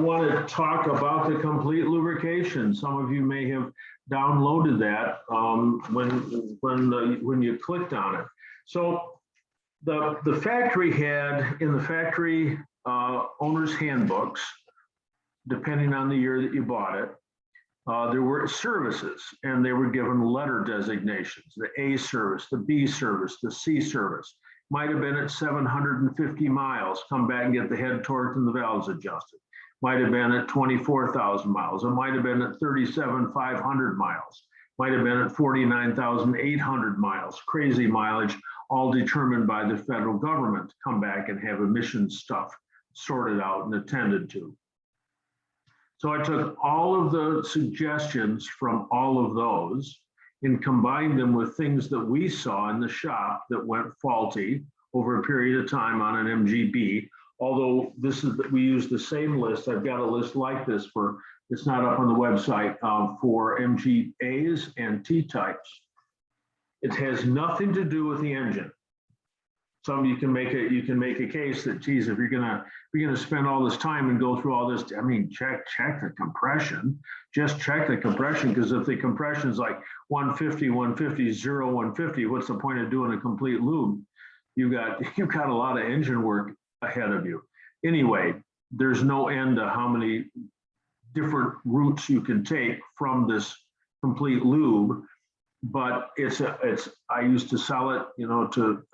I want to talk about the Complete Lubrication. Some of you may have downloaded that when you clicked on it. So the factory had in the factory owner's handbooks, depending on the year that you bought it, there were services, and they were given letter designations: the A service, the B service, the C service. Might have been at 750 miles, come back and get the head torqued and the valves adjusted. Might have been at 24,000 miles. It might have been at 37,500 miles. Might have been at 49,800 miles. Crazy mileage, all determined by the federal government to come back and have emissions stuff sorted out and attended to. So I took all of the suggestions from all of those and combined them with things that we saw in the shop that went faulty over a period of time on an MGB. Although we use the same list. I've got a list like this it's not up on the website, for MGAs and T-types. It has nothing to do with the engine. You can make a case that, geez, if you're gonna spend all this time and go through all this, I mean, check the compression. Just check the compression, because if the compression is like 150, 150, 0, 150, what's the point of doing a complete lube? You've got a lot of engine work ahead of you. Anyway, there's no end to how many different routes you can take from this complete lube, but I used to sell it, it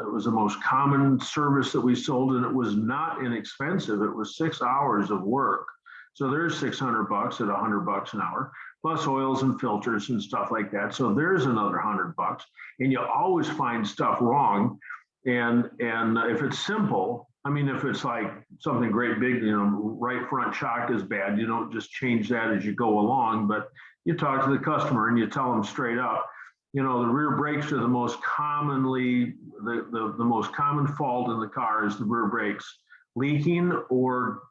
was the most common service that we sold, and it was not inexpensive. It was 6 hours of work. So there's $600 at $100 an hour, plus oils and filters and stuff like that. So there's another $100, and you always find stuff wrong. And if it's simple, I mean, if it's like something great big, right front shock is bad, you don't just change that as you go along, but you talk to the customer and you tell them straight up, the rear brakes are the most commonly, the most common fault in the car is the rear brakes leaking or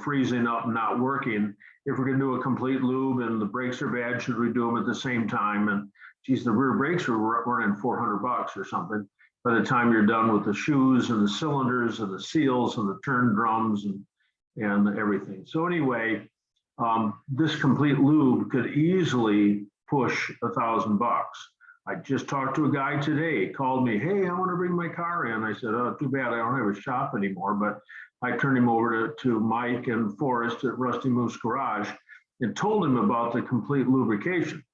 freezing up and not working. If we're gonna do a complete lube and the brakes are bad, should we do them at the same time? And geez, the rear brakes are running $400 or something by the time you're done with the shoes and the cylinders and the seals and the turn drums and everything. So anyway, this complete lube could easily push $1,000. I just talked to a guy today, called me, hey, I want to bring my car in. I said, oh, too bad I don't have a shop anymore, but I turned him over to Mike and Forrest at Rusty Moose Garage and told him about the complete lubrication,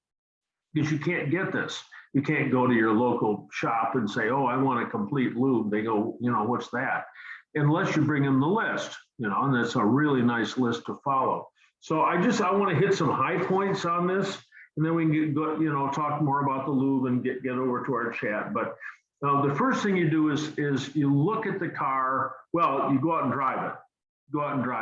because you can't get this. You can't go to your local shop and say, oh, I want a complete lube. They go, what's that? Unless you bring them the list, and that's a really nice list to follow. So I want to hit some high points on this, and then we can go, talk more about the lube and get over to our chat. But the first thing you do is you look at the car. Well, you go out and drive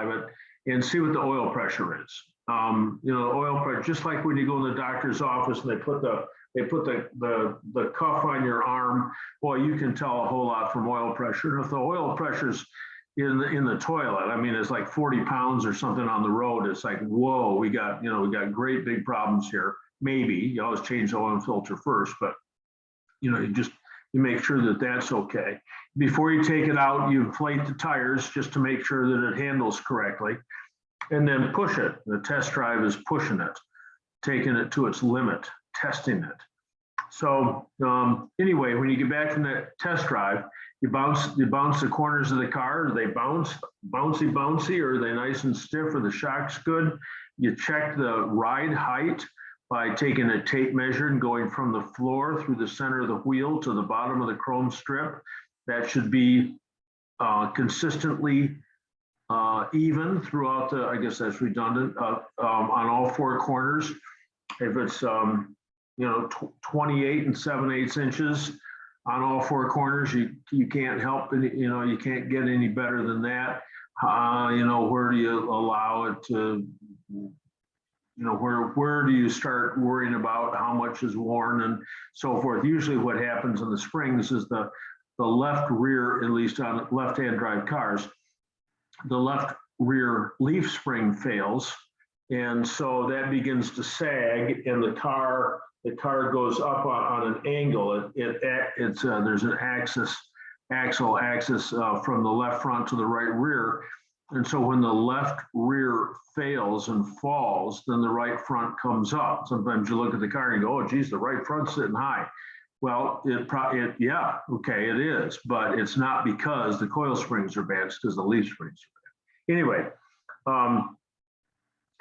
it, and see what the oil pressure is. The oil pressure, just like when you go in the doctor's office and they put the cuff on your arm, boy, you can tell a whole lot from oil pressure. And if the oil pressure's in the toilet, I mean, it's like 40 pounds or something on the road, it's like, whoa, we got great big problems here. Maybe you always change the oil and filter first, but you make sure that that's okay. Before you take it out, you inflate the tires just to make sure that it handles correctly, and then push it. The test drive is pushing it, taking it to its limit, testing it. So anyway, when you get back from that test drive, you bounce the corners of the car. Are they bouncy, or are they nice and stiff? Are the shocks good? You check the ride height by taking a tape measure and going from the floor through the center of the wheel to the bottom of the chrome strip. That should be consistently even throughout I guess that's redundant, on all four corners. If it's 28 7/8 inches on all four corners, you can't help it, you can't get any better than that. Where do you allow it to, where do you start worrying about how much is worn and so forth? Usually what happens in the springs is the left rear, at least on left-hand drive cars, the left rear leaf spring fails, and so that begins to sag, and the car goes up on an angle. There's an axle from the left front to the right rear, And so when the left rear fails and falls, then the right front comes up. Sometimes you look at the car and you go, oh, geez, the right front's sitting high. Well, yeah, okay, it is, but it's not because the coil springs are bad, it's because the leaf springs are bad. Anyway,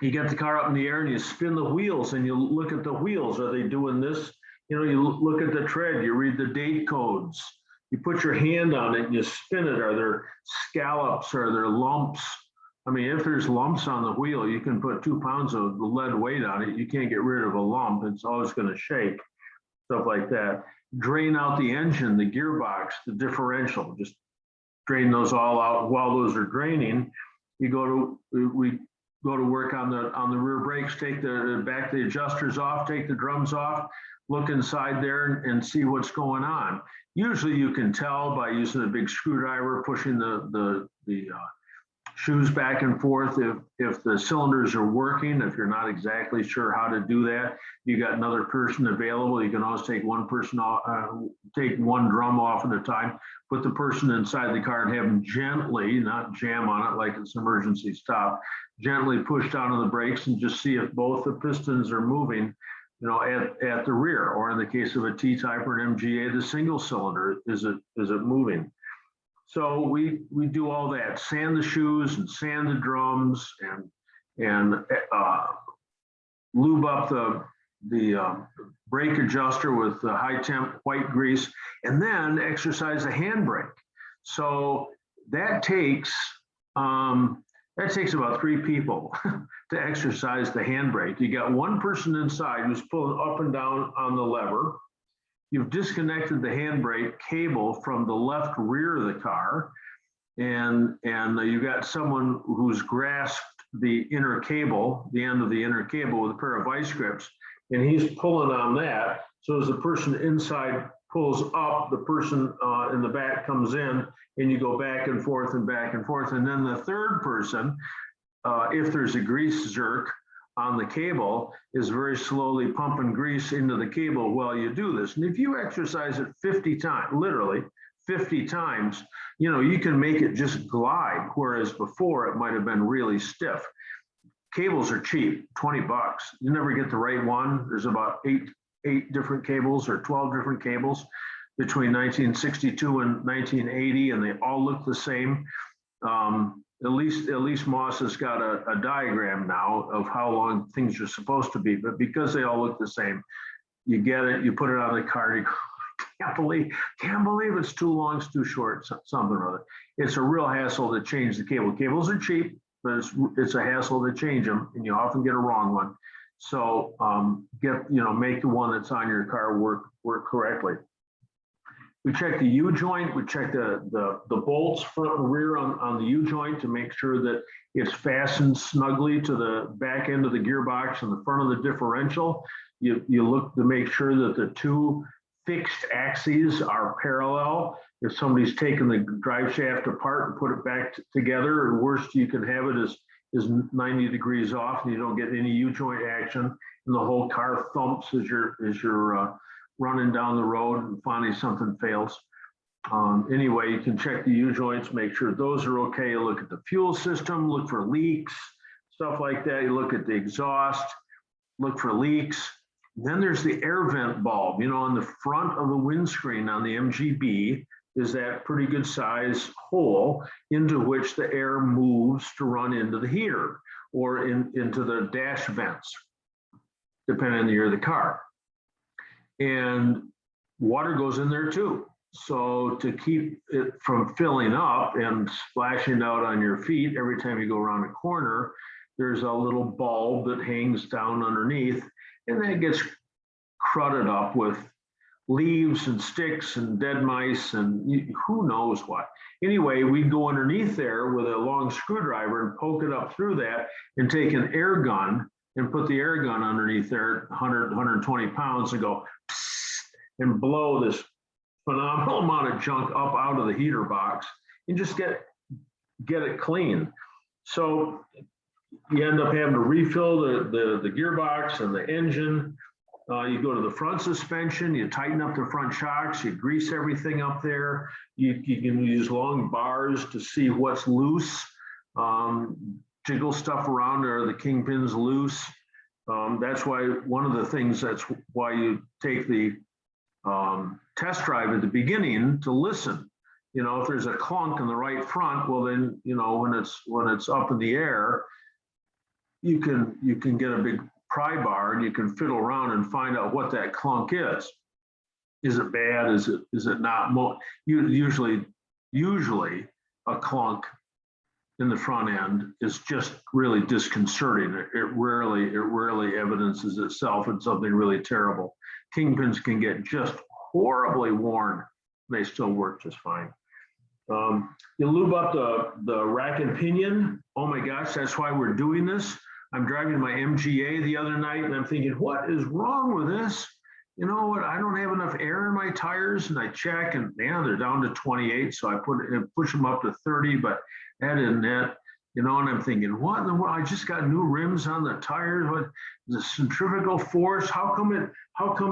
you get the car up in the air and you spin the wheels and you look at the wheels. Are they doing this? You know, you look at the tread, you read the date codes, you put your hand on it and you spin it. Are there scallops? Are there lumps? I mean, if there's lumps on the wheel, you can put 2 pounds of lead weight on it. You can't get rid of a lump. It's always going to shake, stuff like that. Drain out the engine, the gearbox, the differential, just drain those all out. While those are draining, we go to work on the rear brakes, take the adjusters off, take the drums off, look inside there and see what's going on. Usually you can tell by using a big screwdriver, pushing the shoes back and forth if the cylinders are working. If you're not exactly sure how to do that, you got another person available. You can always take one person off, take one drum off at a time, put the person inside the car and have them gently, not jam on it like it's emergency stop, gently push down on the brakes and just see if both the pistons are moving, you know, at the rear, or in the case of a T-type or an MGA, the single cylinder, is it moving? So we do all that, sand the shoes and sand the drums and lube up the brake adjuster with the high temp white grease, and then exercise the handbrake. So that takes about 3 people to exercise the handbrake. You got one person inside who's pulling up and down on the lever. You've disconnected the handbrake cable from the left rear of the car, and you got someone who's grasped the inner cable, the end of the inner cable with a pair of vice grips, and he's pulling on that. So as the person inside pulls up, the person in the back comes in, and you go back and forth and back and forth. And then the third person, if there's a grease jerk on the cable, is very slowly pumping grease into the cable while you do this. And if you exercise it 50 times, literally 50 times, you know, you can make it just glide, whereas before it might have been really stiff. Cables are cheap, 20 bucks. You never get the right one. There's about eight different cables or 12 different cables between 1962 and 1980, and they all look the same. At least Moss has got a diagram now of how long things are supposed to be, but because they all look the same, you get it, you put it on the card, you go, can't believe it's too long, it's too short, something or other. It's a real hassle to change the cable. Cables are cheap, but it's a hassle to change them, and you often get a wrong one. So make the one that's on your car work correctly. We check the U-joint, we check the bolts front and rear on the U-joint to make sure that it's fastened snugly to the back end of the gearbox and the front of the differential. You look to make sure that the 2 fixed axes are parallel. If somebody's taken the drive shaft apart and put it back together, or worst you can have it is 90 degrees off, and you don't get any U-joint action, and the whole car thumps as you're running down the road, and finally something fails. Anyway, you can check the U-joints, make sure those are okay. You look at the fuel system, look for leaks, stuff like that. You look at the exhaust, look for leaks. Then there's the air vent bulb. You know, on the front of the windscreen on the MGB is that pretty good size hole into which the air moves to run into the heater or into the dash vents, depending on the year of the car. And water goes in there too. So to keep it from filling up and splashing out on your feet every time you go around a corner, there's a little bulb that hangs down underneath, and then it gets crudded up with leaves and sticks and dead mice and who knows what. Anyway, we go underneath there with a long screwdriver and poke it up through that and take an air gun and put the air gun underneath there, 100, 120 pounds, and go and blow this phenomenal amount of junk up out of the heater box and just get it clean. So you end up having to refill the gearbox and the engine. You go to the front suspension, you tighten up the front shocks, you grease everything up there. You can use long bars to see what's loose. jiggle stuff around, or the kingpins loose. That's why one of the things, that's why you take the test drive at the beginning to listen. You know, if there's a clunk in the right front, well then, you know, when it's up in the air, you can get a big pry bar and you can fiddle around and find out what that clunk is. Is it bad? Is it not? Usually a clunk in the front end is just really disconcerting. It rarely evidences itself in something really terrible. Kingpins can get just horribly worn. They still work just fine. You lube up the rack and pinion. Oh my gosh, that's why we're doing this. I'm driving my MGA the other night and I'm thinking, what is wrong with this? You know what? I don't have enough air in my tires, and I check, and man, they're down to 28. So I push them up to 30, but that isn't it. You know, and I'm thinking, what in the world? I just got new rims on the tires. What, the centrifugal force? How come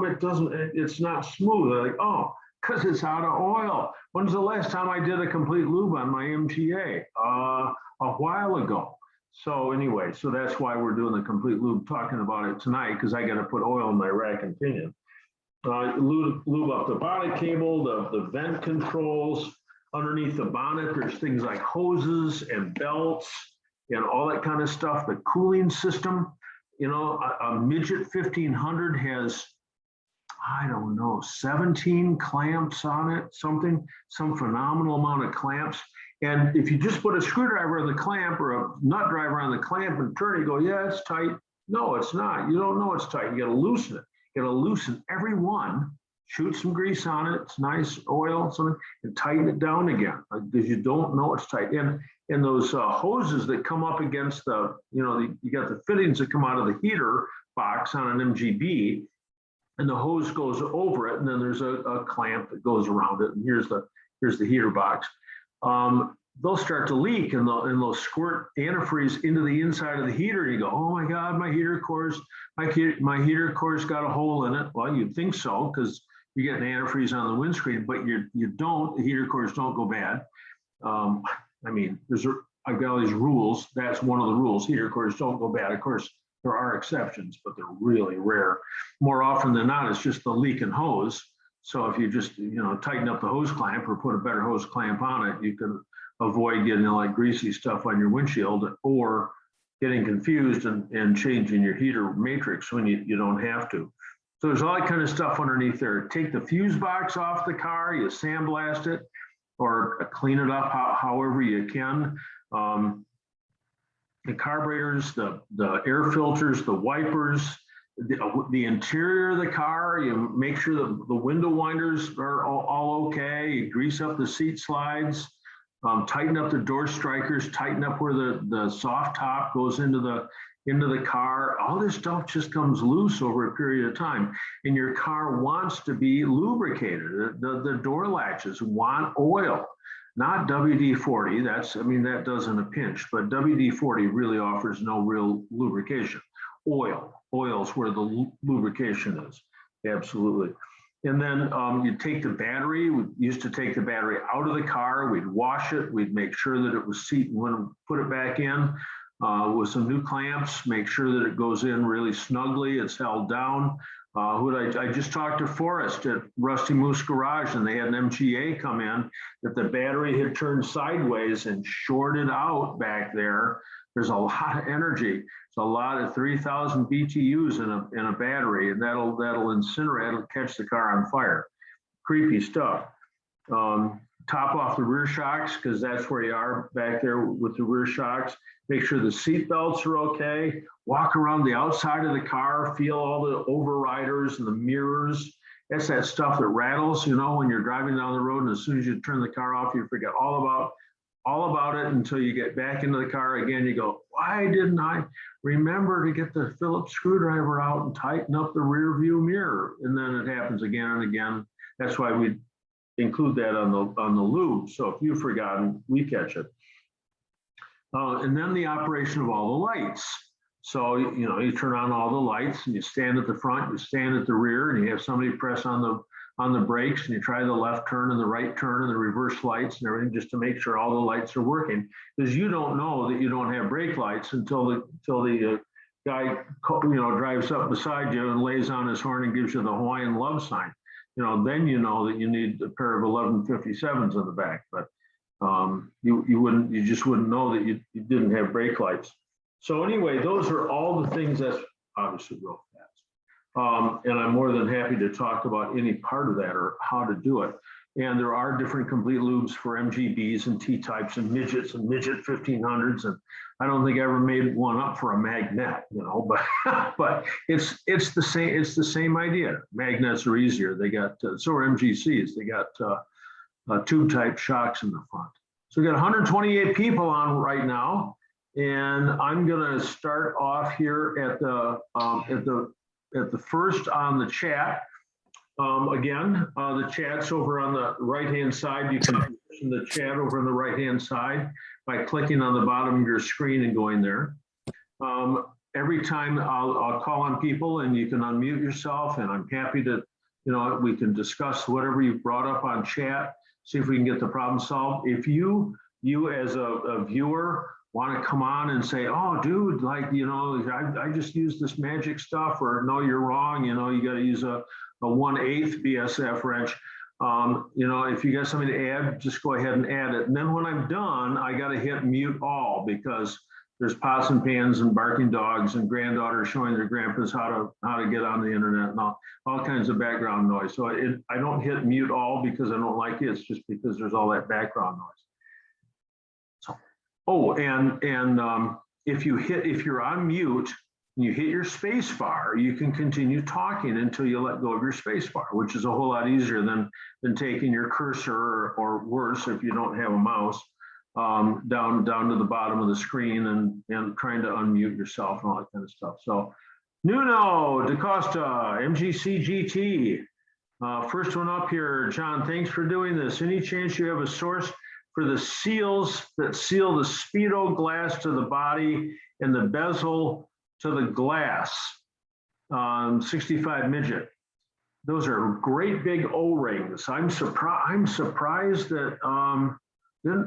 it doesn't? It's not smooth. They're like, oh, because it's out of oil. When's the last time I did a complete lube on my MGA? A while ago. So anyway, so that's why we're doing the complete lube, talking about it tonight, because I got to put oil in my rack and pinion. Lube up the bonnet cable, the vent controls. Underneath the bonnet, there's things like hoses and belts and all that kind of stuff. The cooling system, you know, a midget 1500 has, I don't know, 17 clamps on it, some phenomenal amount of clamps. And if you just put a screwdriver on the clamp or a nut driver on the clamp and turn it, you go, yeah, it's tight. No, it's not. You don't know it's tight. You got to loosen it. You got to loosen every one, shoot some grease on it, it's nice oil, something, and tighten it down again, because you don't know it's tight. And those hoses that come up against the, you know, you got the fittings that come out of the heater box on an MGB, and the hose goes over it, and then there's a clamp that goes around it, and here's the heater box. They'll start to leak, and they'll squirt antifreeze into the inside of the heater. And you go, oh my God, my heater core's got a hole in it. Well, you'd think so, because you get an antifreeze on the windscreen, but you don't. The heater cores don't go bad. I mean, I've got all these rules. That's one of the rules. Heater cores don't go bad. Of course, there are exceptions, but they're really rare. More often than not, it's just the leaking hose. So if you just, you know, tighten up the hose clamp or put a better hose clamp on it, you can avoid getting like greasy stuff on your windshield, or getting confused and changing your heater matrix when you don't have to. So there's all that kind of stuff underneath there. Take the fuse box off the car, you sandblast it, or clean it up however you can. The carburetors, the air filters, the wipers, the interior of the car, you make sure that the window winders are all okay. You grease up the seat slides, tighten up the door strikers, tighten up where the soft top goes into the car. All this stuff just comes loose over a period of time, and your car wants to be lubricated. The door latches want oil, not WD-40. That does in a pinch, but WD-40 really offers no real lubrication. Oil's where the lubrication is, absolutely. And then you take the battery. We used to take the battery out of the car. We'd wash it. We'd make sure that it was seat, and put it back in with some new clamps. Make sure that it goes in really snugly. It's held down. I just talked to Forrest at Rusty Moose Garage, and they had an MGA come in that the battery had turned sideways and shorted out back there. There's a lot of energy. It's a lot of 3,000 BTUs in a battery, and that'll incinerate. It'll catch the car on fire. Creepy stuff. Top off the rear shocks, because that's where you are back there with the rear shocks. Make sure the seat belts are okay. Walk around the outside of the car, feel all the overriders and the mirrors. That's that stuff that rattles, you know, when you're driving down the road, and as soon as you turn the car off, you forget all about it until you get back into the car again. You go, why didn't I remember to get the Phillips screwdriver out and tighten up the rear view mirror? And then it happens again and again. That's why we include that on the lube. So if you've forgotten, we catch it. And then the operation of all the lights. So, you know, you turn on all the lights, and you stand at the front, you stand at the rear, and you have somebody press on on the brakes, and you try the left turn and the right turn and the reverse lights and everything, just to make sure all the lights are working. Because you don't know that you don't have brake lights until the guy drives up beside you and lays on his horn and gives you the Hawaiian love sign. Then you know that you need a pair of 1157s in the back. But you just wouldn't know that you didn't have brake lights. So anyway, those are all the things. That's obviously real fast. And I'm more than happy to talk about any part of that or how to do it. And there are different complete lubes for MGBs and T-types and midget 1500s. And I don't think I ever made one up for a magnet, but it's the same. It's the same idea. Magnets are easier. They got, so are MGCs. They got tube type shocks in the front. So we got 128 people on right now. And I'm going to start off here at the first on the chat. Again, the chat's over on the right-hand side. You can position the chat over on the right-hand side by clicking on the bottom of your screen and going there. Every time I'll call on people and you can unmute yourself, and I'm happy to, we can discuss whatever you've brought up on chat, see if we can get the problem solved. If you as a viewer want to come on and say, oh, dude, I just used this magic stuff, or no, you're wrong. You got to use a 1/8 BSF wrench. If you got something to add, just go ahead and add it. And then when I'm done, I got to hit mute all, because there's pots and pans and barking dogs and granddaughters showing their grandpas how to get on the internet and all kinds of background noise. So I don't hit mute all because I don't like it. It's just because there's all that background noise. Oh, and if you're on mute and you hit your space bar, you can continue talking until you let go of your space bar, which is a whole lot easier than taking your cursor, or worse, if you don't have a mouse, down to the bottom of the screen and trying to unmute yourself and all that kind of stuff. So Nuno DaCosta, MGC GT. First one up here, John, thanks for doing this. Any chance you have a source for the seals that seal the speedo glass to the body and the bezel to the glass? 65 midget. Those are great big O-rings. I'm surprised that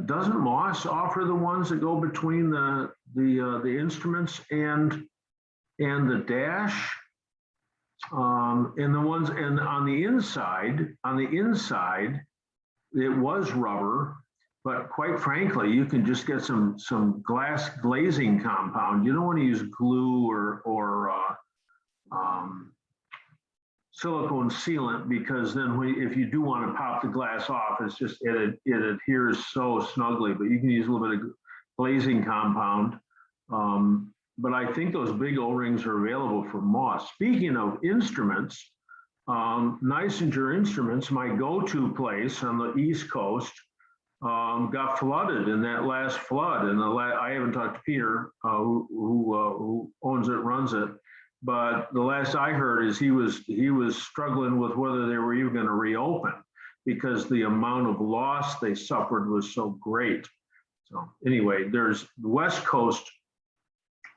doesn't Moss offer the ones that go between the instruments and the dash, and the ones and on the inside it was rubber. But quite frankly, you can just get some glass glazing compound. You don't want to use glue or silicone sealant, because then if you do want to pop the glass off, it's just it adheres so snugly. But you can use a little bit of glazing compound. But I think those big O-rings are available for Moss. Speaking of instruments, Neisinger Instruments, my go-to place on the East Coast, got flooded in that last flood. And I haven't talked to Peter, who owns it, runs it, but the last I heard is he was struggling with whether they were even going to reopen, because the amount of loss they suffered was so great. So anyway, there's the West Coast,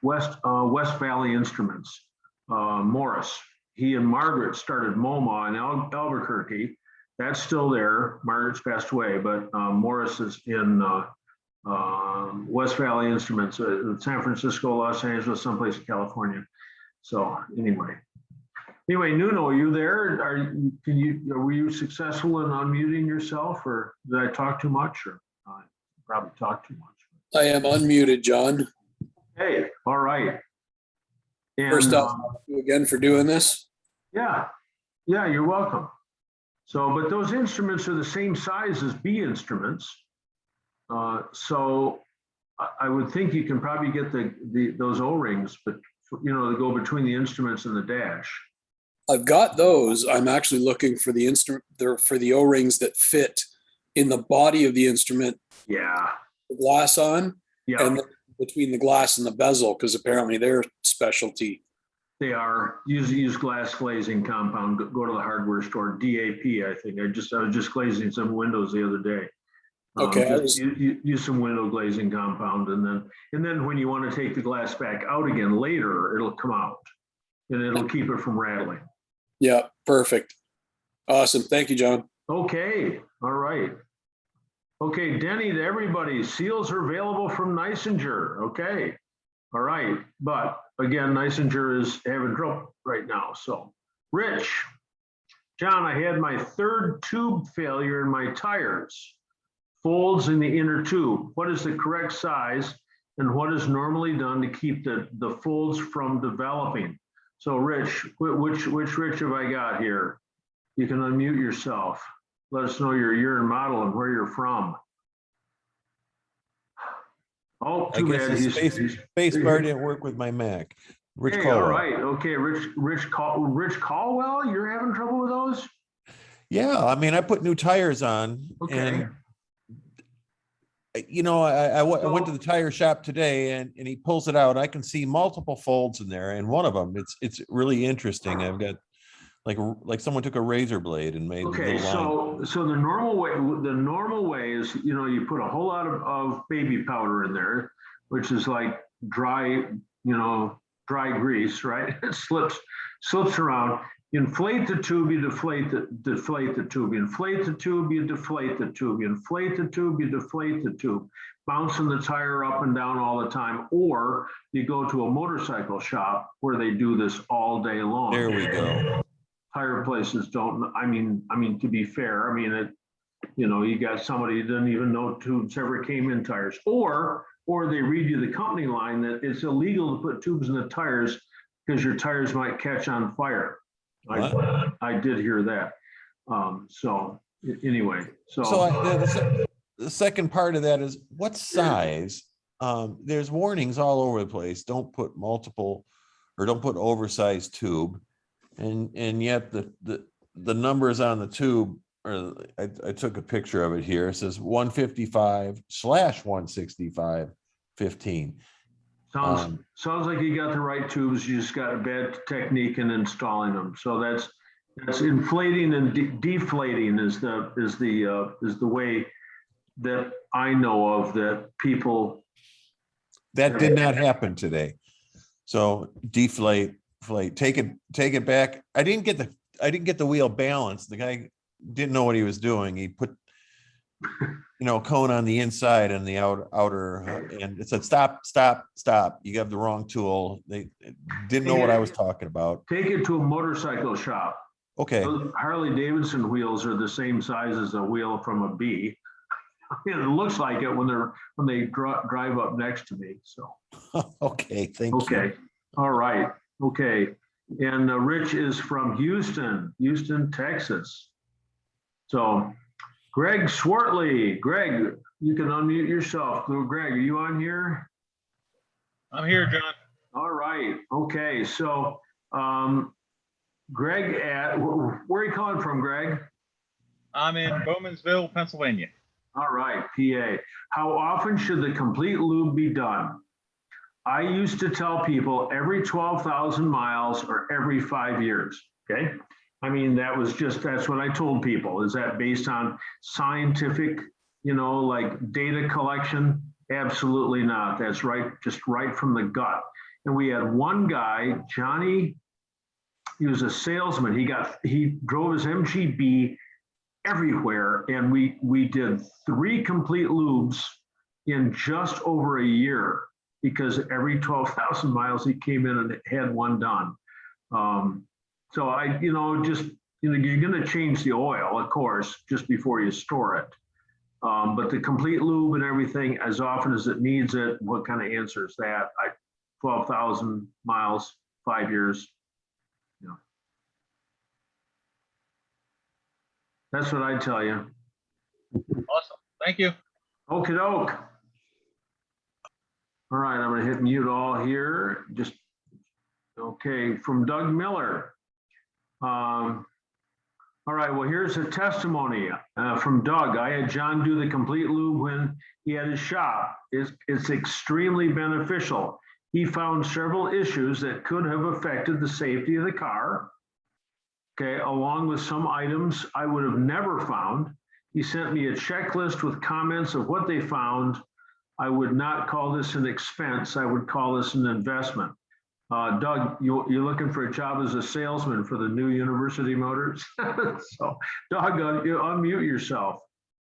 West Valley Instruments, Morris. He and Margaret started MoMA in Albuquerque. That's still there. Margaret's passed away, but Morris is in West Valley Instruments, San Francisco, Los Angeles, someplace in California. So anyway, Nuno, are you there? Were you successful in unmuting yourself, or did I talk too much? Or probably talked too much. I am unmuted, John. Hey, all right. And, first off, thank you again for doing this. Yeah, you're welcome. So, but those instruments are the same size as B instruments. So I would think you can probably get those O-rings, but they go between the instruments and the dash. I've got those. I'm actually looking for the O-rings that fit in the body of the instrument. Yeah. The glass on, yeah, and between the glass and the bezel, because apparently they're specialty. They are. Use glass glazing compound. Go to the hardware store. DAP, I think. I was just glazing some windows the other day. Okay. Use some window glazing compound, and then when you want to take the glass back out again later, it'll come out, and it'll keep it from rattling. Yeah, perfect. Awesome. Thank you, John. Okay, all right. Okay, Denny, to everybody, seals are available from Nicenger. Okay, all right. But again, Nicenger is having trouble right now. So, Rich, John, I had my third tube failure in my tires. Folds in the inner tube. What is the correct size and what is normally done to keep the folds from developing? So Rich, which Rich have I got here? You can unmute yourself. Let us know your year and model and where you're from. Oh, I too guess bad. the space bar didn't work with my Mac. Rich Hey, Caldwell. all right. Okay, Rich Caldwell, you're having trouble with those? Yeah, I mean, I put new tires on, Okay. and you know, I went to the tire shop today, and he pulls it out. I can see multiple folds in there, and one of them, it's really interesting. I've got like someone took a razor blade and made Okay, little lines. so the normal way is, you know, you put a whole lot of baby powder in there, which is like dry, dry grease, right? It slips around. You inflate the tube, you deflate the tube. You inflate the tube, you deflate the tube. You inflate the tube, you deflate the tube. Bouncing the tire up and down all the time. Or you go to a motorcycle shop where they do this all day long. There we go. Tire places don't, I mean, to be fair, I mean, you got somebody who didn't even know tubes ever came in tires, or they read you the company line that it's illegal to put tubes in the tires because your tires might catch on fire. I did hear that. So anyway, The second part of that is what size? There's warnings all over the place. Don't put multiple, or don't put oversized tube. And yet the numbers on the tube, or I took a picture of it here. It says 155/165/15. Sounds like you got the right tubes. You just got a bad technique in installing them. So that's inflating and deflating is the way that I know of that people. That did not happen today. So deflate, take it back. I didn't get the wheel balanced. The guy didn't know what he was doing. He put cone on the inside and the outer, and it said stop. You have the wrong tool. They didn't know what I was talking about. Take it to a motorcycle shop. Okay. Those Harley Davidson wheels are the same size as a wheel from a B. It looks like it when they drive up next to me. So okay, thank you. Okay, all right, okay. And Rich is from Houston, Texas. So Greg Swartley, Greg, you can unmute yourself. Greg, are you on here? I'm here, John. All right, okay. So Greg, where are you calling from, Greg? I'm in Bowmansville, Pennsylvania. All right, PA. How often should the complete lube be done? I used to tell people every 12,000 miles or every 5 years, okay? I mean, that's what I told people. Is that based on scientific, like data collection? Absolutely not. That's right, just right from the gut. And we had one guy, Johnny, he was a salesman. He drove his MGB everywhere, and we did 3 complete lubes in just over a year because every 12,000 miles he came in and had one done. So you're going to change the oil, of course, just before you store it. But the complete lube and everything, as often as it needs it, what kind of answer is that? 12,000 miles, 5 years. That's what I tell you. Awesome. Thank you. Okie doke. All right, I'm going to hit mute all here. Just okay. From Doug Miller. All right. Well, here's a testimony from Doug. I had John do the complete lube when he had his shop. It's extremely beneficial. He found several issues that could have affected the safety of the car. Okay, along with some items I would have never found. He sent me a checklist with comments of what they found. I would not call this an expense. I would call this an investment. Doug, you're looking for a job as a salesman for the new University Motors? So Doug, you unmute yourself.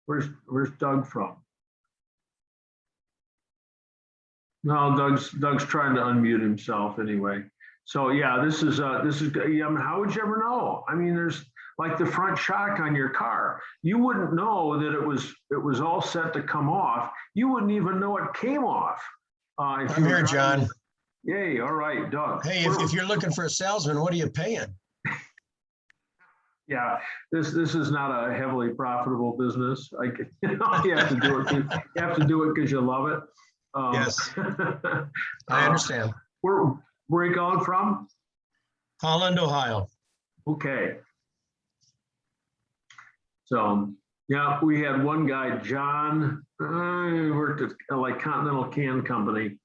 Where's Doug from? No, Doug's trying to unmute himself anyway. So yeah, this is yeah, I mean, how would you ever know? I mean, there's like the front shock on your car. You wouldn't know that it was all set to come off. You wouldn't even know it came off. If I'm you here, were John. Yay, all right, Doug. Hey, if you're looking for a salesman, what are you paying? Yeah, this is not a heavily profitable business. Like, you have to do it. You have to do it because you love it. Yes, I understand. Where are you calling from? Holland, Ohio. Okay. So yeah, we had one guy, John, he worked at like Continental Can Company,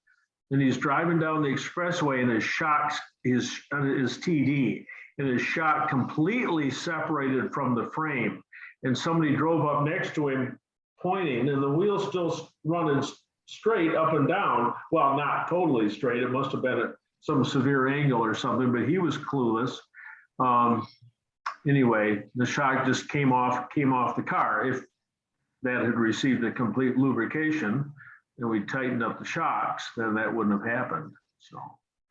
and he's driving down the expressway, and his shock's his TD, and his shock completely separated from the frame. And somebody drove up next to him pointing, and the wheel's still running straight up and down. Well, not totally straight. It must have been at some severe angle or something, but he was clueless. Anyway, the shock just came off the car. If that had received a complete lubrication and we tightened up the shocks, then that wouldn't have happened. So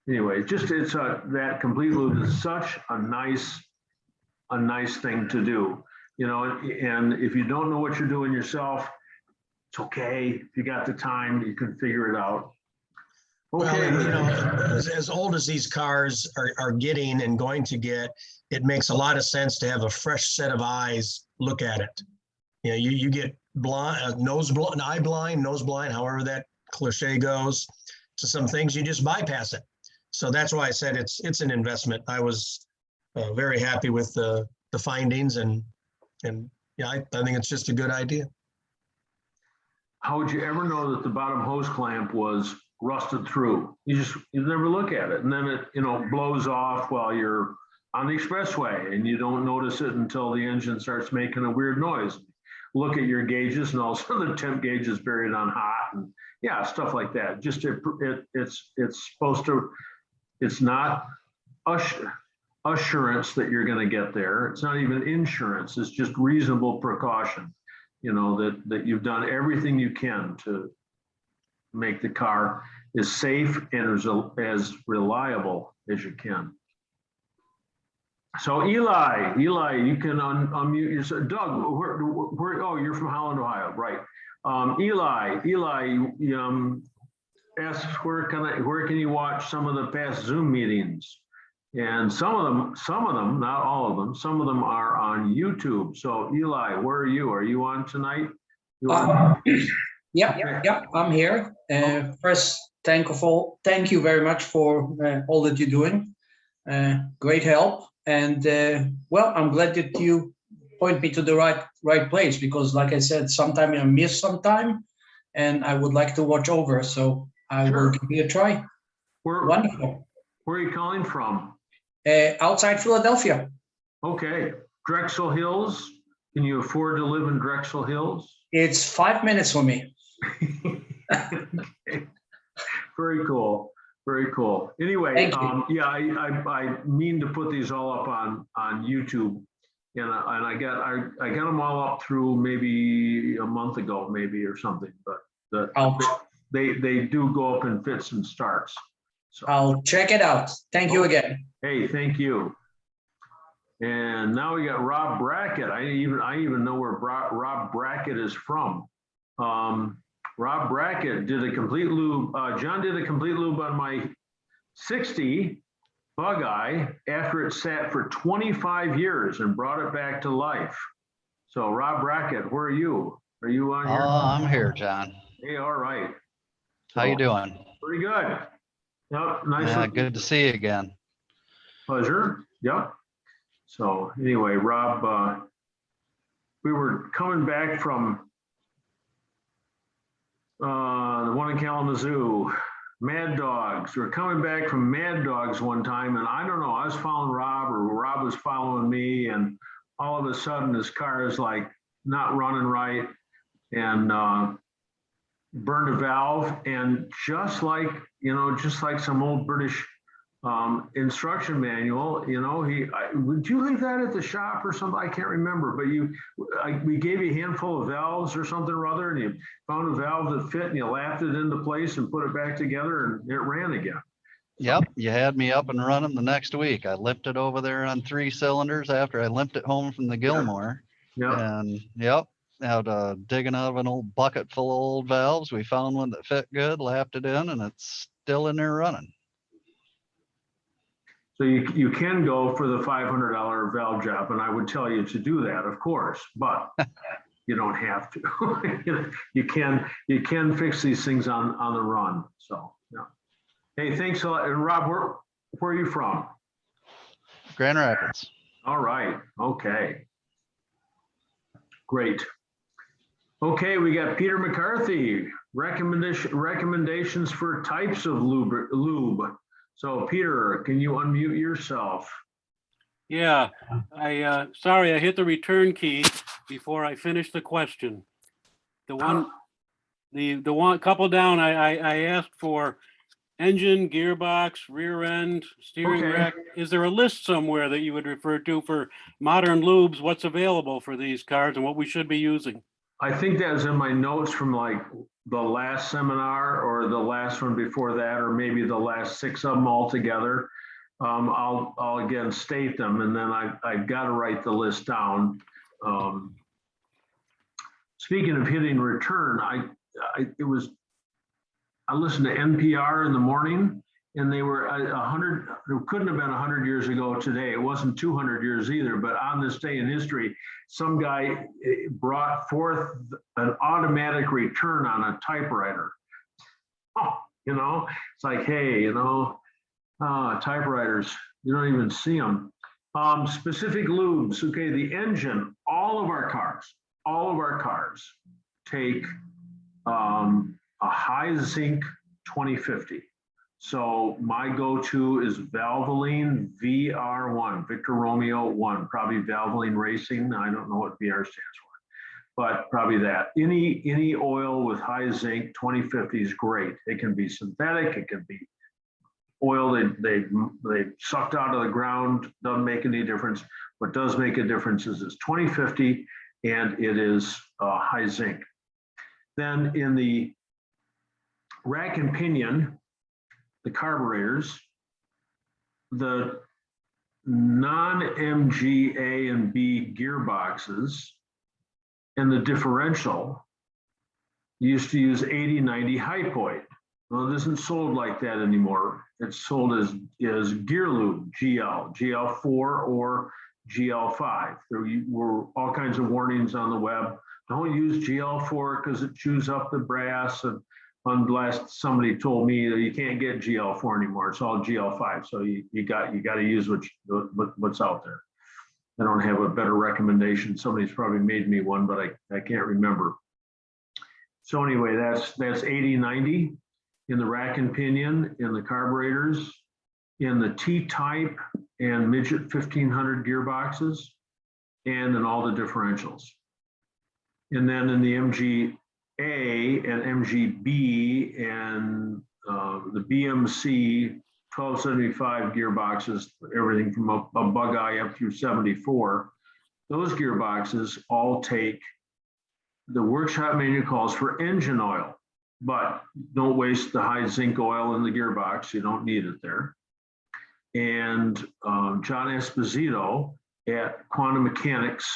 anyway, that complete lube is such a nice thing to do, you know, and if you don't know what you're doing yourself, it's okay. If you got the time, you can figure it out. Well, Okay. and, you know, as old as these cars are getting and going to get, it makes a lot of sense to have a fresh set of eyes look at it. You know, you get blind, eye blind, nose blind, however that cliche goes, to some things you just bypass it. So that's why I said it's an investment. I was very happy with the findings, and yeah, I think it's just a good idea. How would you ever know that the bottom hose clamp was rusted through? You never look at it, and then it, you know, blows off while you're on the expressway, and you don't notice it until the engine starts making a weird noise. Look at your gauges, and all of a sudden the temp gauge is buried on hot, and yeah, stuff like that. Just it's supposed to. It's not assurance that you're going to get there. It's not even insurance. It's just reasonable precaution. You know, that you've done everything you can to make the car as safe and as reliable as you can. So Eli, you can unmute yourself. Doug, where, oh, you're from Holland, Ohio, right? Eli, asks where can you watch some of the past Zoom meetings? And some of them, not all of them, some of them are on YouTube. So Eli, where are you? Are you on tonight? Yep, I'm here. First, thank you very much for all that you're doing. Great help. And well, I'm glad that you point me to the right place, because like I said, sometimes I miss some time and I would like to watch over. So I will give it a try. Wonderful. Where are you calling from? Outside Philadelphia. Okay. Drexel Hills. Can you afford to live in Drexel Hills? It's 5 minutes for me. Okay. Very cool. Very cool. Anyway, yeah, I mean to put these all up on YouTube, and I got them all up through maybe a month ago, maybe, or something. But they do go up in fits and starts. So I'll check it out. Thank you again. Hey, thank you. And now we got Rob Brackett. I even know where Rob Brackett is from. Rob Brackett did a complete lube. John did a complete lube on my 60 Bug Eye after it sat for 25 years and brought it back to life. So Rob Brackett, where are you? Are you on here? Oh, I'm here, John. Hey, all right. How you doing? Pretty good. Yep, nice. Yeah, good to see you again. Pleasure. Yep. So anyway, Rob, we were coming back from the one in Kalamazoo, Mad Dogs. We were coming back from Mad Dogs one time, and I don't know, I was following Rob, or Rob was following me, and all of a sudden his car is like not running right, and burned a valve, and just like some old British instruction manual, would you leave that at the shop or something? I can't remember, but we gave you a handful of valves or something or other, and you found a valve that fit and you lapped it into place and put it back together and it ran again. Yep, you had me up and running the next week. I limped it over there on 3 cylinders after I limped it home from the Gilmore. Yeah. And yep, out digging out of an old bucket full of old valves, we found one that fit good, lapped it in, and it's still in there running. So you can go for the $500 valve job, and I would tell you to do that, of course, but you don't have to. You can fix these things on the run. So yeah. Hey, thanks a lot. And Rob, where are you from? Grand Rapids. All right. Okay. Great. Okay, we got Peter McCarthy. Recommendations for types of lube. So Peter, can you unmute yourself? Yeah, sorry, I hit the return key before I finished the question. The one couple down, I asked for engine, gearbox, rear end, steering Okay. rack. Is there a list somewhere that you would refer to for modern lubes, what's available for these cars and what we should be using? I think that was in my notes from like the last seminar or the last one before that, or maybe the last 6 of them all together. I'll again state them, and then I've got to write the list down. Speaking of hitting return, I listened to NPR in the morning, and they were 100. It couldn't have been 100 years ago today. It wasn't 200 years either. But on this day in history, some guy brought forth an automatic return on a typewriter. Oh, it's like, hey, typewriters, you don't even see them. Specific lubes. Okay, the engine. All of our cars take a high zinc 2050. So my go-to is Valvoline VR1, Victor Romeo 1, probably Valvoline Racing. I don't know what VR stands for, but probably that. Any oil with high zinc 2050 is great. It can be synthetic, it can be oil they sucked out of the ground, doesn't make any difference. What does make a difference is it's 2050 and it is high zinc. Then in the rack and pinion, the carburetors, the non-MG A and B gearboxes, and the differential used to use 80-90 hypoid. Well, it isn't sold like that anymore. It's sold as gear lube, GL4 or GL5. There were all kinds of warnings on the web. Don't use GL4 because it chews up the brass, and unless somebody told me that you can't get GL4 anymore. It's all GL5. So you got to use what's out there. I don't have a better recommendation. Somebody's probably made me one, but I can't remember. So anyway, that's 80-90 in the rack and pinion, in the carburetors, in the T-type and midget 1500 gearboxes, and in all the differentials. And then in the MG A and MGB and the BMC 1275 gearboxes, everything from a bug eye up through 74, those gearboxes all take, the workshop manual calls for engine oil, but don't waste the high zinc oil in the gearbox. You don't need it there. And John Esposito at Quantum Mechanics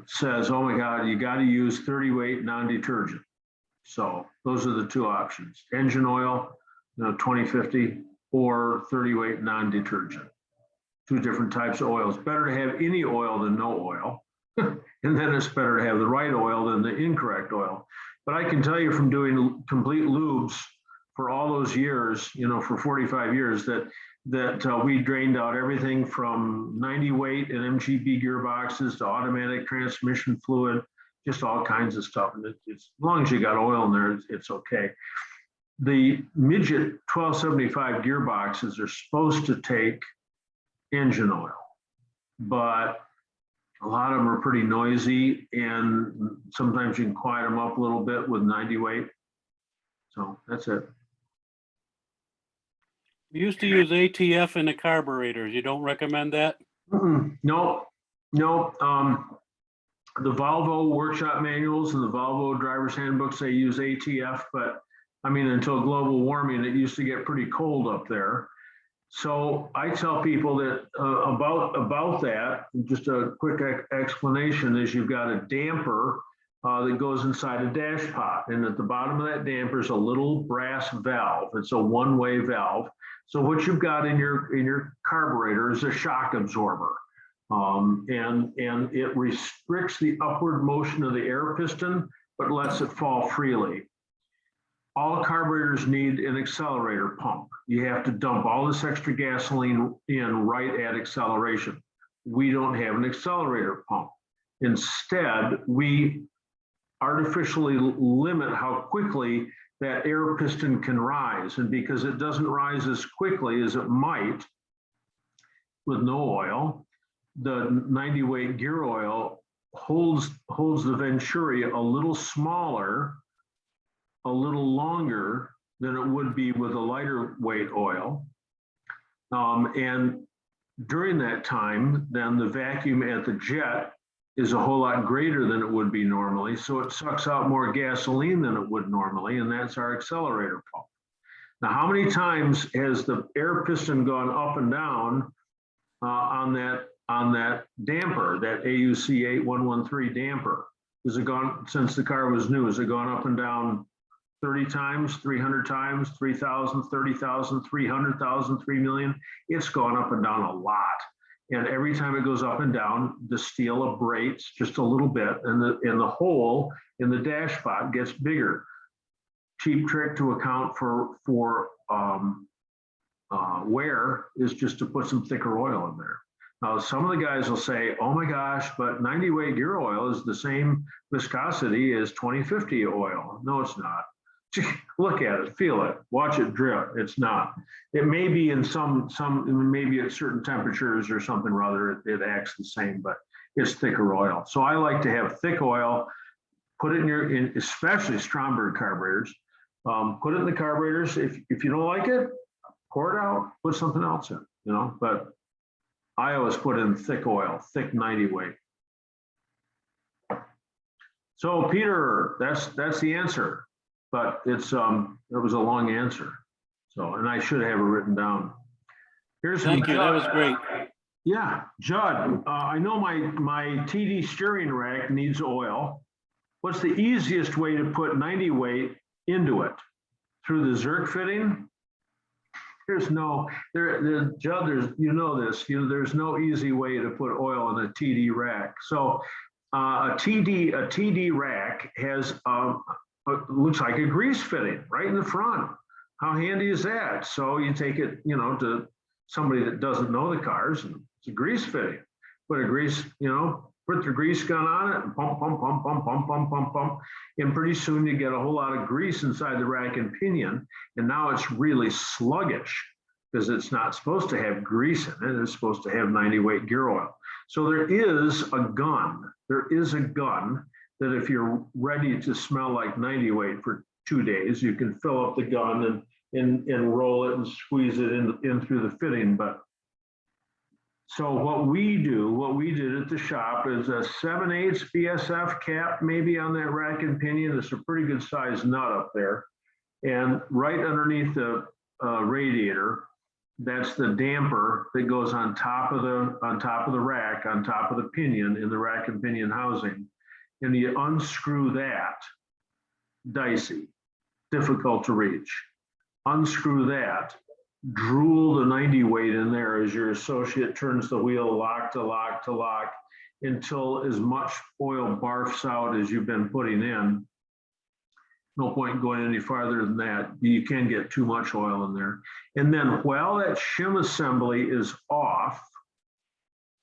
says, oh my God, you got to use 30-weight non-detergent. So those are the two options: engine oil, 2050, or 30-weight non-detergent. Two different types of oils. Better to have any oil than no oil. And then it's better to have the right oil than the incorrect oil. But I can tell you from doing complete lubes for all those years, for 45 years, that we drained out everything from 90-weight and MGB gearboxes to automatic transmission fluid, just all kinds of stuff. And as long as you got oil in there, it's okay. The midget 1275 gearboxes are supposed to take engine oil, but a lot of them are pretty noisy, and sometimes you can quiet them up a little bit with 90-weight. So that's it. We used to use ATF in the carburetors. You don't recommend that? No, no. The Volvo workshop manuals and the Volvo driver's handbooks, they use ATF, but I mean, until global warming, it used to get pretty cold up there. So I tell people that about that, just a quick explanation is you've got a damper that goes inside a dash pot. And at the bottom of that damper is a little brass valve. It's a one-way valve. So what you've got in your carburetor is a shock absorber. And it restricts the upward motion of the air piston, but lets it fall freely. All carburetors need an accelerator pump. You have to dump all this extra gasoline in right at acceleration. We don't have an accelerator pump. Instead, we artificially limit how quickly that air piston can rise. And because it doesn't rise as quickly as it might with no oil, the 90 weight gear oil holds the venturi a little smaller, a little longer than it would be with a lighter weight oil. And during that time, then the vacuum at the jet is a whole lot greater than it would be normally. So it sucks out more gasoline than it would normally, and that's our accelerator pump. Now, how many times has the air piston gone up and down on that damper, that AUC 8113 damper? Has it gone, since the car was new, has it gone up and down 30 times, 300 times, 3,000, 30,000, 300,000, 3 million? It's gone up and down a lot. And every time it goes up and down, the steel abrates just a little bit, and the hole in the dash pot gets bigger. Cheap trick to account for wear is just to put some thicker oil in there. Now, some of the guys will say, oh my gosh, but 90 weight gear oil is the same viscosity as 2050 oil. No, it's not. Look at it, feel it, watch it drip. It's not. It may be in some maybe at certain temperatures or something or other, it acts the same, but it's thicker oil. So I like to have thick oil, put it in especially Stromberg carburetors, put it in the carburetors. If you don't like it, pour it out, put something else in, you know, but I always put in thick oil, thick 90 weight. So Peter, that's the answer. But it was a long answer. So, and I should have it written down. Thank you, that was great. Yeah, Judd, I know my TD steering rack needs oil. What's the easiest way to put 90 weight into it? Through the Zerk fitting? Judd, you know this, there's no easy way to put oil in a TD rack. So a TD rack has, looks like a grease fitting right in the front. How handy is that? So you take it, to somebody that doesn't know the cars, and it's a grease fitting. Put a grease, put the grease gun on it and pump, pump, pump, pump, pump, pump, pump, pump. And pretty soon you get a whole lot of grease inside the rack and pinion. And now it's really sluggish because it's not supposed to have grease in it. It's supposed to have 90 weight gear oil. So there is a gun that if you're ready to smell like 90 weight for 2 days, you can fill up the gun and roll it and squeeze it in through the fitting. But so what we did at the shop is a 7/8 BSF cap, maybe on that rack and pinion. It's a pretty good size nut up there. And right underneath the radiator, that's the damper that goes on top of the rack, on top of the pinion in the rack and pinion housing. And you unscrew that, dicey, difficult to reach. Unscrew that, drool the 90 weight in there as your associate turns the wheel lock to lock to lock until as much oil barfs out as you've been putting in. No point going any farther than that. You can get too much oil in there. And then while that shim assembly is off,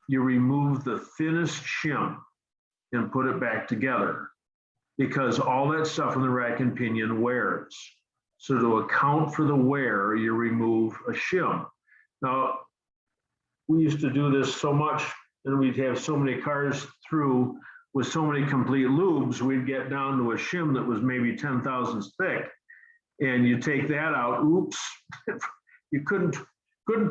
you remove the thinnest shim and put it back together, because all that stuff in the rack and pinion wears. So to account for the wear, you remove a shim. Now, we used to do this so much, and we'd have so many cars through with so many complete lubes, we'd get down to a shim that was maybe 10 thousandths thick. And you take that out, oops, you couldn't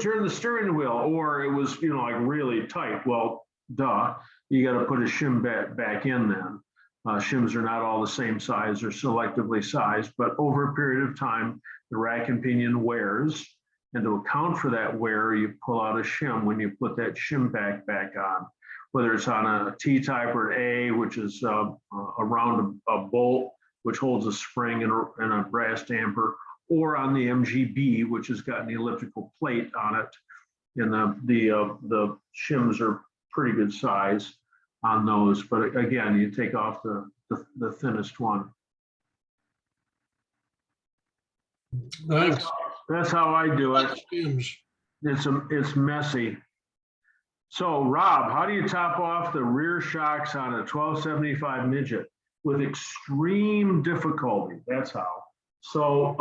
turn the steering wheel, or it was, you know, like really tight. Well, duh, you got to put a shim back in then. Shims are not all the same size, they're selectively sized, but over a period of time, the rack and pinion wears. And to account for that wear, you pull out a shim when you put that shim back on, whether it's on a T-type or an A, which is around a bolt, which holds a spring and a brass damper, or on the MGB, which has got an elliptical plate on it. And the shims are pretty good size on those, but again, you take off the thinnest one. Thanks. That's how I do it. Shims. It's messy. So Rob, how do you top off the rear shocks on a 1275 midget? With extreme difficulty, that's how. So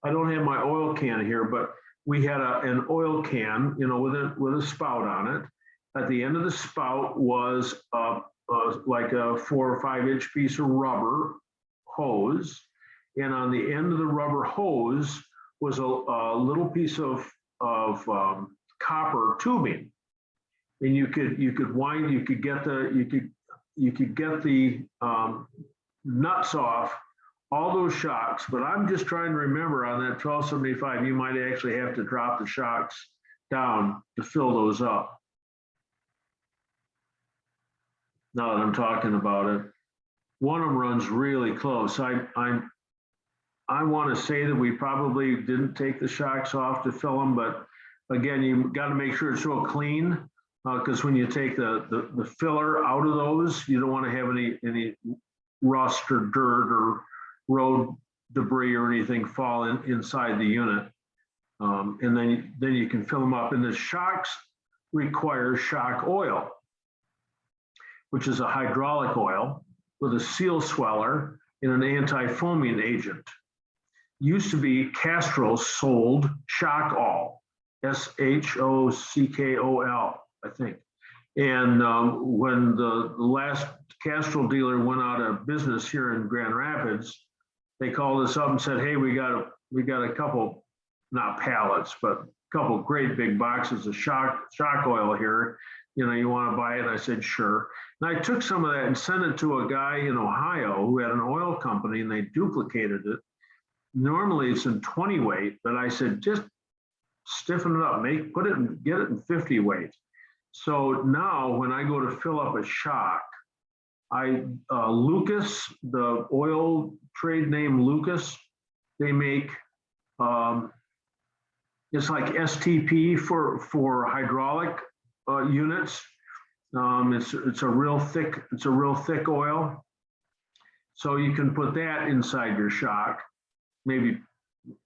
I don't have my oil can here, but we had an oil can, you know, with a spout on it. At the end of the spout was like a 4 or 5 inch piece of rubber hose. And on the end of the rubber hose was a little piece of copper tubing. And you could get the nuts off all those shocks, but I'm just trying to remember on that 1275, you might actually have to drop the shocks down to fill those up. Now that I'm talking about it, one of them runs really close. I want to say that we probably didn't take the shocks off to fill them, but again, you got to make sure it's real clean, because when you take the filler out of those, you don't want to have any rust or dirt or road debris or anything fall inside the unit. And then you can fill them up. And the shocks require shock oil, which is a hydraulic oil with a seal sweller and an anti-foaming agent. Used to be Castrol sold shock all, SHOCKOL, I think. And when the last Castrol dealer went out of business here in Grand Rapids, they called us up and said, hey, we got a couple, not pallets, but a couple great big boxes of shock oil here. You know, you want to buy it? I said, sure. And I took some of that and sent it to a guy in Ohio who had an oil company, and they duplicated it. Normally it's in 20 weight, but I said, just stiffen it up, get it in 50 weight. So now when I go to fill up a shock, Lucas, the oil trade name Lucas, they make, it's like STP for hydraulic units. It's a real thick oil. So you can put that inside your shock. Maybe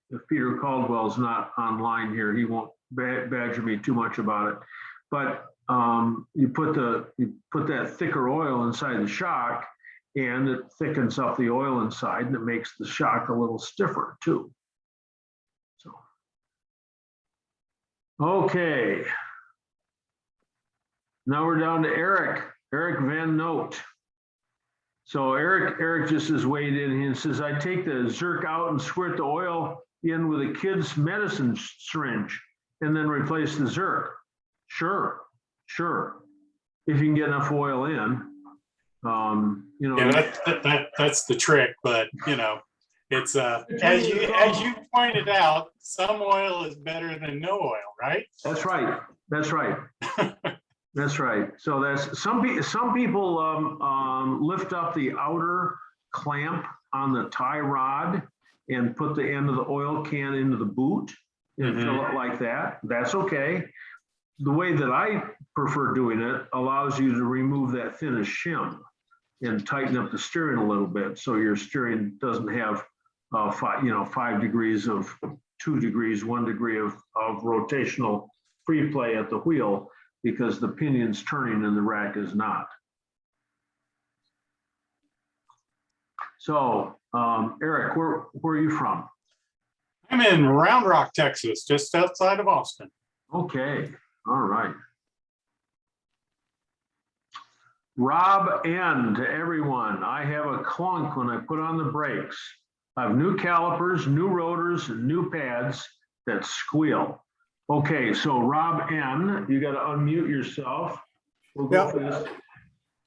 if Peter Caldwell's not online here, he won't badger me too much about it. But you put that thicker oil inside the shock, and it thickens up the oil inside, and it makes the shock a little stiffer too. So, okay. Now we're down to Eric Van Noot. So Eric just has weighed in and says, I take the Zerk out and squirt the oil in with a kid's medicine syringe and then replace the Zerk. Sure. If you can get enough oil in, you know. Yeah, that's the trick, but you know, it's as you pointed out, some oil is better than no oil, right? That's right. That's right. So that's some people lift up the outer clamp on the tie rod and put the end of the oil can into the boot and fill it like that. That's okay. The way that I prefer doing it allows you to remove that thinnest shim and tighten up the steering a little bit, so your steering doesn't have 5 degrees of 2 degrees, 1 degree of rotational free play at the wheel, because the pinion's turning and the rack is not. So, Eric, where are you from? I'm in Round Rock, Texas, just outside of Austin. Okay, all right. Rob N, to everyone, I have a clunk when I put on the brakes. I have new calipers, new rotors, and new pads. that squeal. Okay, so Rob N, you got to unmute yourself. We'll go Yeah. for this.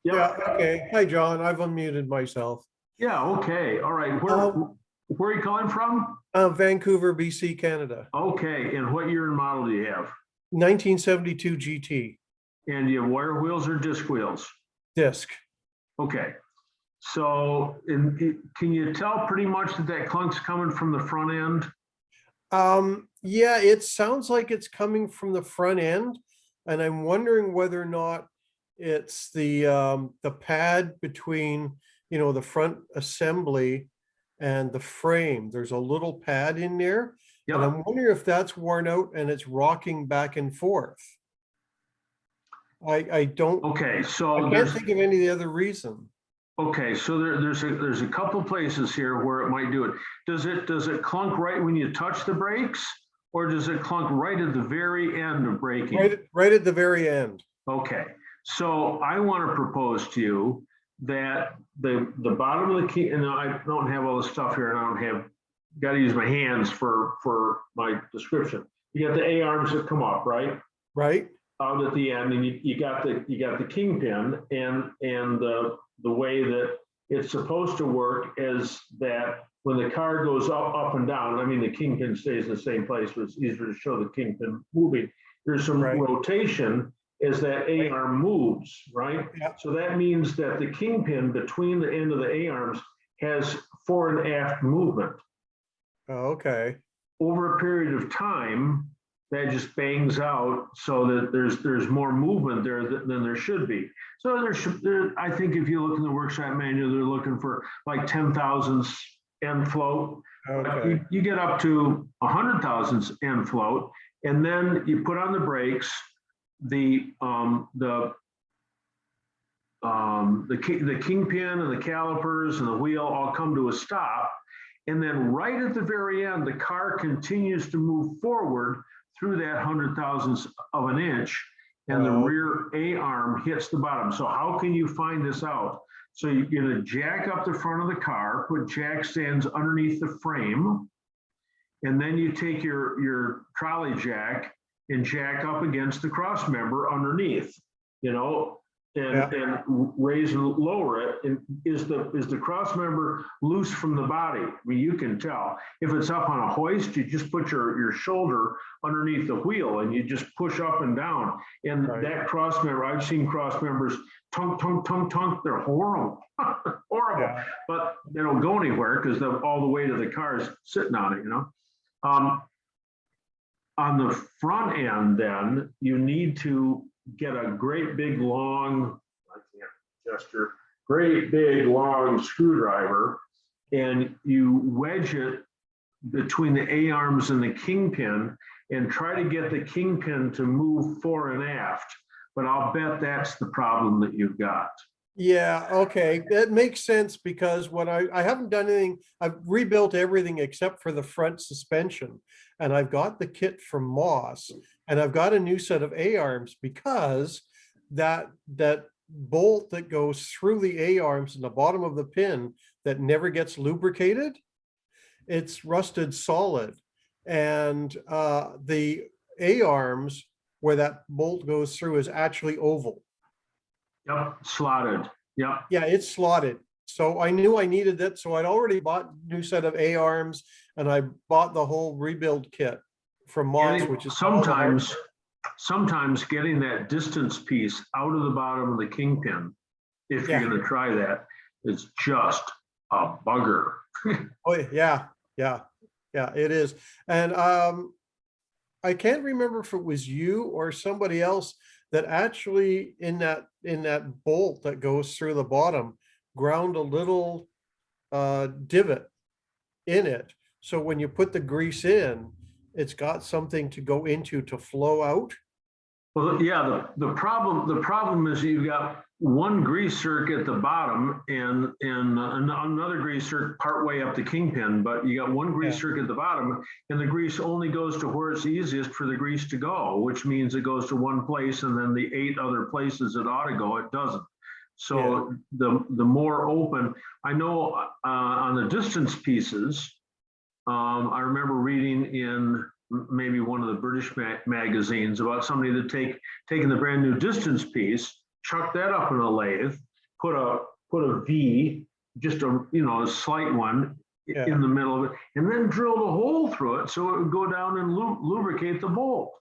Yeah, Yep. okay. Hi, John. I've unmuted myself. Yeah, okay, all right. Where are you calling from? Vancouver, BC, Canada. Okay, and what year and model do you have? 1972 GT And do you have wire wheels or disc wheels? disc. Okay, so can you tell pretty much that clunk's coming from the front end? Yeah, it sounds like it's coming from the front end, and I'm wondering whether or not it's the pad between, you know, the front assembly and the frame. There's a little pad in there, and Yeah, I'm wondering if that's worn out and it's rocking back and forth. I don't, okay, so I can't there's, think of any other reason. okay, so there's a couple places here where it might do it. Does it clunk right when you touch the brakes? Or does it clunk right at the very end of braking? Right at the very end. Okay, so I want to propose to you that the bottom of the key, and I don't have all the stuff here, and I don't have, got to use my hands for my description. You got the A arms that come up, right? Right. Out at the end, and you got the kingpin, and the way that it's supposed to work is that when the car goes up and down, I mean, the kingpin stays in the same place, but it's easier to show the kingpin moving. There's some Right. rotation as that A arm moves, right? Yeah. So that means that the kingpin between the end of the A arms has fore and aft movement. Oh, okay. Over a period of time, that just bangs out so that there's more movement there than there should be. So I think if you look in the workshop manual, they're looking for like 10 thousandths end float. Okay. You get up to 100 thousandths end float, and then you put on the brakes. The kingpin and the calipers and the wheel all come to a stop, and then right at the very end, the car continues to move forward through that 100 thousandths of an inch, and the rear A arm hits the bottom. So how can you find this out? So you're gonna jack up the front of the car, put jack stands underneath the frame, and then you take your trolley jack and jack up against the cross member underneath, you know, and raise and lower it. And is the cross member loose from the body? I mean, you can tell. If it's up on a hoist, you just put your shoulder underneath the wheel and you just push up and down. And that cross member, I've seen cross members tunk, tunk, tunk, tunk. They're horrible, horrible. Yeah. But they don't go anywhere because all the weight of the car is sitting on it, you know. On the front end, then you need to get a great big long, I can't gesture, great big long screwdriver, and you wedge it between the A arms and the kingpin and try to get the kingpin to move fore and aft. But I'll bet that's the problem that you've got. Yeah, okay. That makes sense because when I haven't done anything, I've rebuilt everything except for the front suspension. And I've got the kit from Moss, and I've got a new set of A-arms because that bolt that goes through the A-arms in the bottom of the pin that never gets lubricated, it's rusted solid. And the A-arms where that bolt goes through is actually oval. Yep, slotted. Yep. Yeah, it's slotted. So I knew I needed that. So I'd already bought a new set of A-arms, and I bought the whole rebuild kit from Moss, which is sometimes getting that distance piece out of the bottom of the kingpin, if you're going to try that, is just a bugger. Oh yeah, it is. And I can't remember if it was you or somebody else that actually in that bolt that goes through the bottom ground a little divot in it. So when you put the grease in, it's got something to go into to flow out. Well, yeah, the problem is you've got one grease zerk at the bottom and another grease zerk partway up the kingpin, but you got one grease zerk at the bottom, and the grease only goes to where it's easiest for the grease to go, which means it goes to one place, and then the 8 other places it ought to go, it doesn't. So the more open, I know on the distance pieces, I remember reading in maybe one of the British magazines about somebody that taking the brand new distance piece, chuck that up in a lathe, put a V, just a slight one in the middle of it, and then drilled a hole through it so it would go down and lubricate the bolt.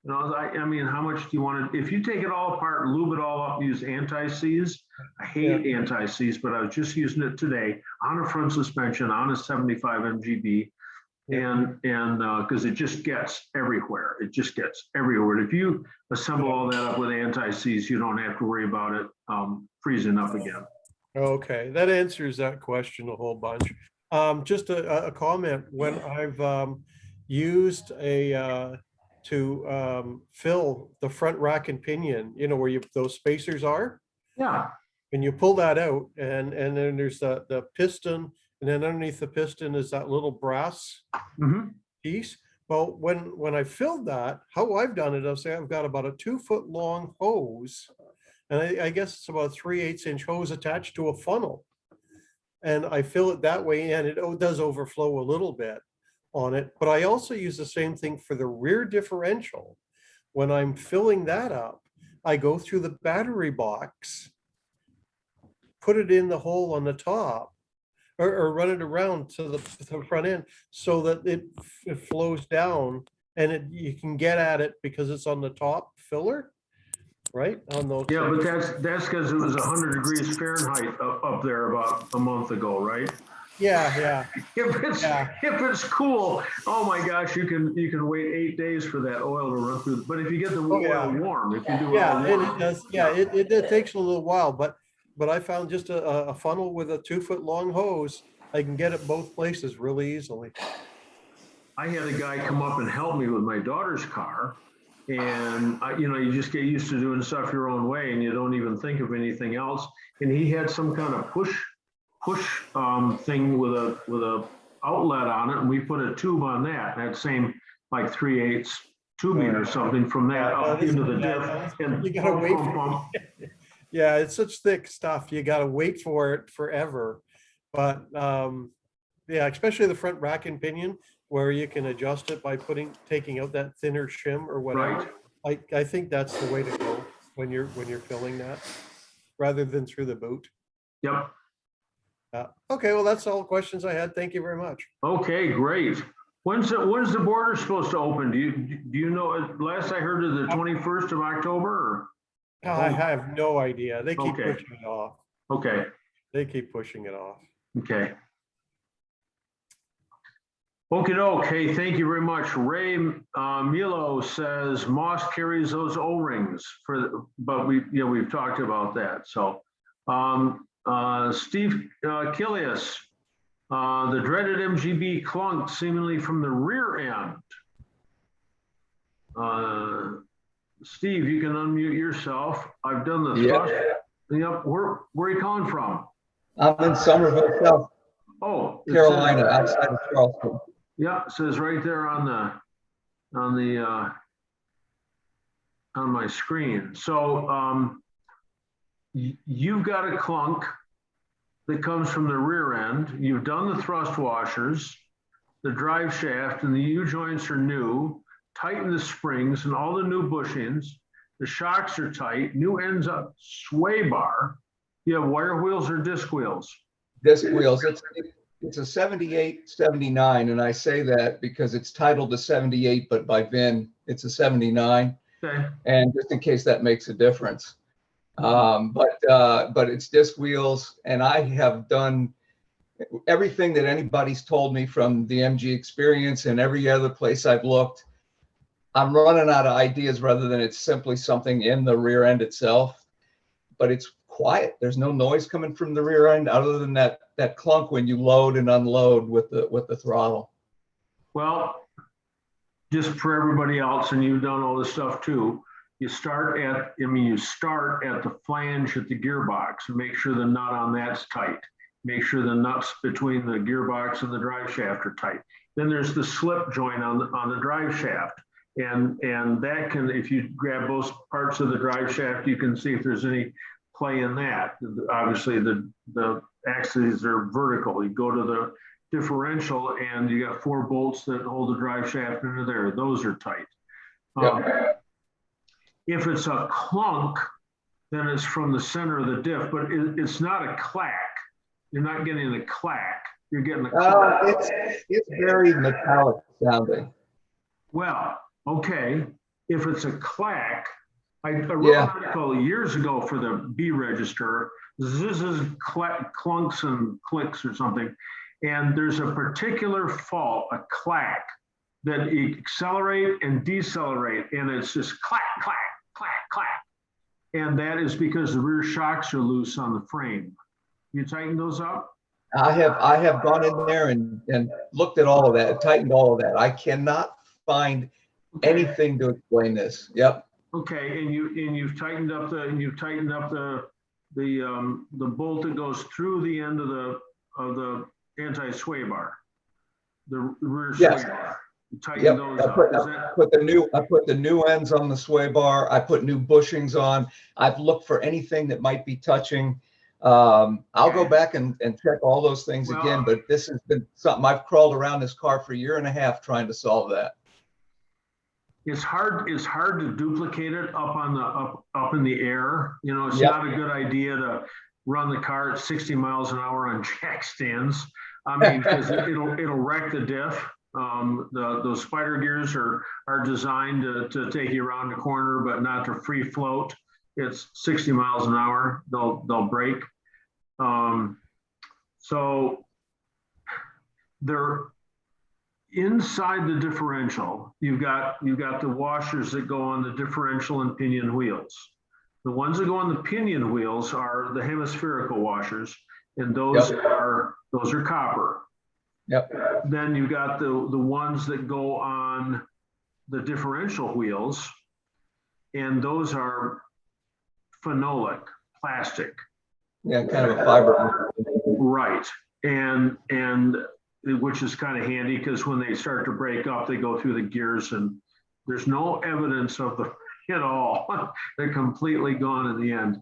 I mean, how much do you want to, if you take it all apart and lube it all up and use anti-seize, I hate anti-seize, but I was just using it today on a front suspension on a 75 MGB. And because it just gets everywhere. It just gets everywhere. If you assemble all that up with anti-seize, you don't have to worry about it freezing up again. Okay, that answers that question a whole bunch. Just a comment, when I've used to fill the front rack and pinion, where those spacers are. Yeah. And you pull that out, and then there's the piston, and then underneath the piston is that little brass piece. Well, when I filled that, how I've done it, I've got about a 2-foot long hose, and I guess it's about a 3/8 inch hose attached to a funnel. And I fill it that way, and it does overflow a little bit on it. But I also use the same thing for the rear differential. When I'm filling that up, I go through the battery box, put it in the hole on the top, or run it around to the front end so that it flows down, and you can get at it because it's on the top filler, right? On those. Yeah, but that's because it was 100 degrees Fahrenheit up there about a month ago, right? Yeah. If it's cool, oh my gosh, you can wait 8 days for that oil to run through. But if you get the oil warm, if you do oil warm, and it does. Yeah, it takes a little while, but I found just a funnel with a 2-foot long hose. I can get it both places really easily. I had a guy come up and help me with my daughter's car. And you just get used to doing stuff your own way, and you don't even think of anything else. And he had some kind of push thing with a outlet on it, and we put a tube on that same like 3/8 tubing or something from that up into the diff. And you gotta wait for it. Yeah, it's such thick stuff. You gotta wait for it forever. But yeah, especially the front rack and pinion, where you can adjust it by taking out that thinner shim or whatever. Right. I think that's the way to go when you're filling that, rather than through the boot. Yep. Okay, well, that's all the questions I had. Thank you very much. Okay, great. When's the border supposed to open? Do you know? Last I heard of the 21st of October. Or? I have no idea. They keep Okay. pushing it off. Okay. They keep pushing it off. Okay. Okay, thank you very much. Ray Milo says Moss carries those O-rings but we've talked about that. So Steve Kilius, the dreaded MGB clunk seemingly from the rear end. Steve, you can unmute yourself. I've done the thrust. Yep. Where are you calling from? I'm in Somerville, South Carolina, outside of Charleston. Yeah, it says right there on my screen. So you've got a clunk that comes from the rear end. You've done the thrust washers, the drive shaft, and the U-joints are new. Tighten the springs and all the new bushings. The shocks are tight. New ends up sway bar. You have wire wheels or disc wheels? Disc wheels. It's a 78, 79, and I say that because it's titled a 78, but by VIN, it's a 79. Okay. And just in case that makes a difference. But it's disc wheels, and I have done everything that anybody's told me from the MG experience and every other place I've looked. I'm running out of ideas rather than it's simply something in the rear end itself, but it's quiet. There's no noise coming from the rear end other than that clunk when you load and unload with the throttle. Well, just for everybody else, and you've done all this stuff too, you start at the flange at the gearbox and make sure the nut on that's tight. Make sure the nuts between the gearbox and the drive shaft are tight. Then there's the slip joint on the drive shaft. And that can, if you grab both parts of the drive shaft, you can see if there's any play in that. Obviously the axes are vertical. You go to the differential and you got 4 bolts that hold the drive shaft into there. Those are tight. If it's a clunk, then it's from the center of the diff, but it's not a clack. You're not getting a clack. You're getting a clack. It's very metallic sounding. Well, okay. If it's a clack, I wrote an article years ago for the B register. This is clunks and clicks or something. And there's a particular fault, a clack, that you accelerate and decelerate, and it's just clack, clack, clack, clack. And that is because the rear shocks are loose on the frame. You tighten those up? I have gone in there and looked at all of that, tightened all of that. I cannot find anything to explain this. Yep. Okay, and you've tightened up the bolt that goes through the end of the anti-sway bar, the rear sway bar. Yep. I put the new ends on the sway bar. I put new bushings on. I've looked for anything that might be touching. I'll go back and check all those things again, but this has been something I've crawled around this car for a year and a half trying to solve that. It's hard to duplicate it up in the air. You know, it's not a good idea to run the car at 60 miles an hour on jack stands. I mean, because it'll wreck the diff. Those spider gears are designed to take you around the corner, but not to free float. It's 60 miles an hour. They'll break. So they're inside the differential. You've got the washers that go on the differential and pinion wheels. The ones that go on the pinion wheels are the hemispherical washers, and those are copper. Yep. Then you got the ones that go on the differential wheels, and those are phenolic, plastic. Yeah, kind of a fiber. Right. And which is kind of handy because when they start to break up, they go through the gears and there's no evidence of them at all. They're completely gone in the end.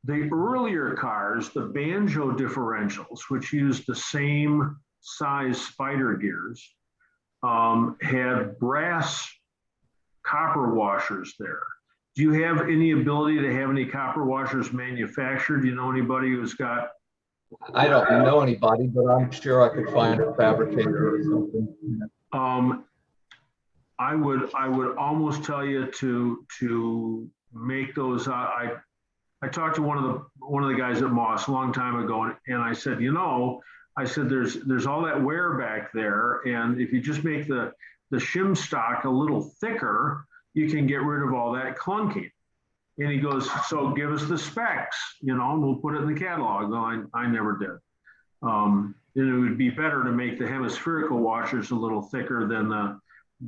The earlier cars, the banjo differentials, which used the same size spider gears, had brass copper washers there. Do you have any ability to have any copper washers manufactured? Do you know anybody who's got? I don't know anybody, but I'm sure I could find a fabricator or something. I would almost tell you to make those. I talked to one of the guys at Moss a long time ago, and I said, there's all that wear back there, and if you just make the shim stock a little thicker, you can get rid of all that clunking. And he goes, so give us the specs, and we'll put it in the catalog. Well, I never did. And it would be better to make the hemispherical washers a little thicker than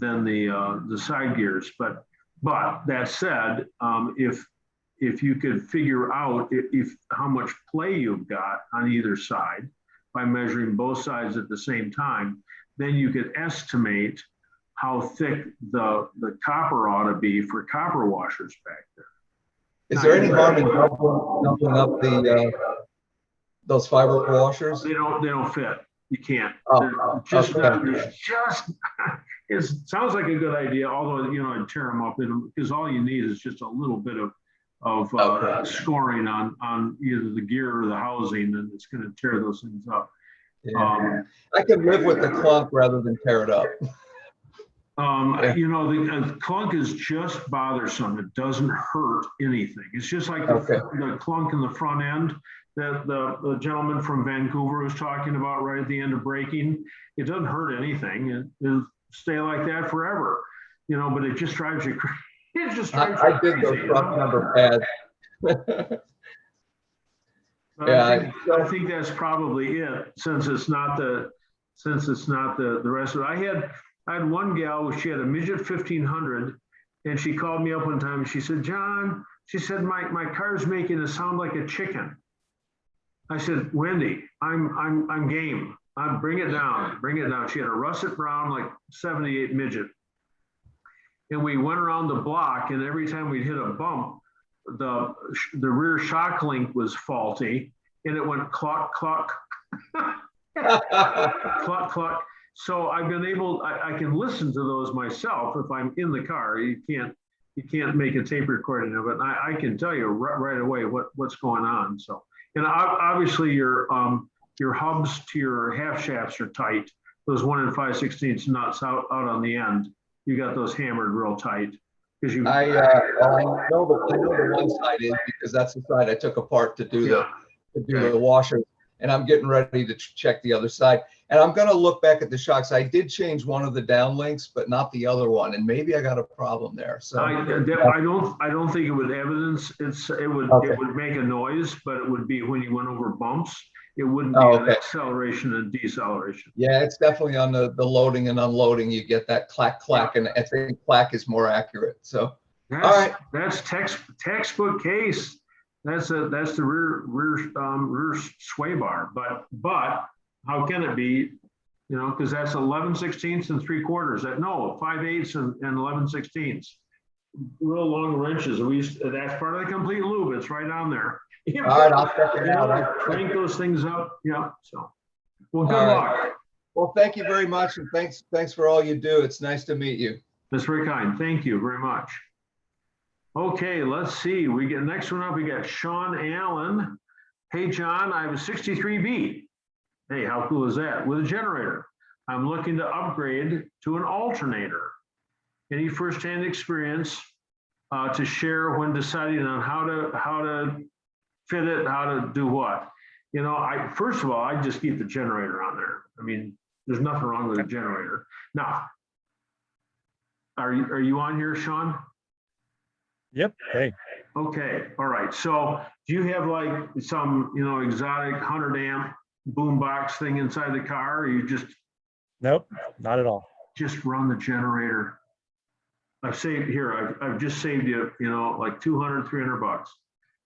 the side gears. But that said, if you could figure out if how much play you've got on either side by measuring both sides at the same time, then you could estimate how thick the copper ought to be for copper washers back there. Is there any harm in doubling up those fiber washers? They don't fit. You can't. Oh, It sounds like a good idea, although I'd tear them up because all you need is just a little bit of scoring on either the gear or the housing, and it's going to tear those things up. Yeah. I can live with the clunk rather than tear it up. The clunk is just bothersome. It doesn't hurt anything. It's just like the clunk in the front end that the gentleman from Vancouver was talking about right at the end of braking. It doesn't hurt anything. It'll stay like that forever, but it just drives you crazy. It just drives you crazy. I did those front number pads. I think that's probably it, since it's not the rest of it. I had one gal, she had a midget 1500, and she called me up one time and she said, John, she said, my car's making it sound like a chicken. I said, Wendy, I'm game. Bring it down. She had a russet brown, like 78 midget. And we went around the block, and every time we'd hit a bump, the rear shock link was faulty, and it went clock, clock. Cluck, cluck. So I've been able, I can listen to those myself if I'm in the car. You can't make a tape recording of it. And I can tell you right away what's going on. So, and obviously your hubs to your half shafts are tight. Those 1 5/16 nuts out on the end, you got those hammered real tight. Because you, I know the one side is because that's the side I took apart to do the washer, and I'm getting ready to check the other side. And I'm going to look back at the shocks. I did change one of the down links, but not the other one, and maybe I got a problem there. So I don't think it would evidence it would make a noise, but it would be when you went over bumps. It wouldn't be an acceleration and deceleration. Yeah, it's definitely on the loading and unloading. You get that clack, clack, and I think clack is more accurate. So, all right. That's textbook case. That's the rear sway bar. But how can it be? You know, because that's 11/16 and 3/4. No, 5/8 and 11/16. Real long wrenches. That's part of the complete lube. It's right on there. All right, I'll check it out. Crank those things up. Yeah. So, well, good luck. Well, thank you very much, and thanks for all you do. It's nice to meet you. That's very kind. Thank you very much. Okay, let's see. Next one up. We got Sean Allen. Hey, John, I have a 63B. Hey, how cool is that? With a generator. I'm looking to upgrade to an alternator. Any firsthand experience to share when deciding on how to fit it, how to do what? You know, first of all, I just keep the generator on there. I mean, there's nothing wrong with a generator. Now, are you on here, Sean? Yep. Hey. Okay. All right. So do you have like some, exotic 100 amp boom box thing inside the car? Or you just? Nope, not at all. Just run the generator. I've just saved you, like 200, 300 bucks.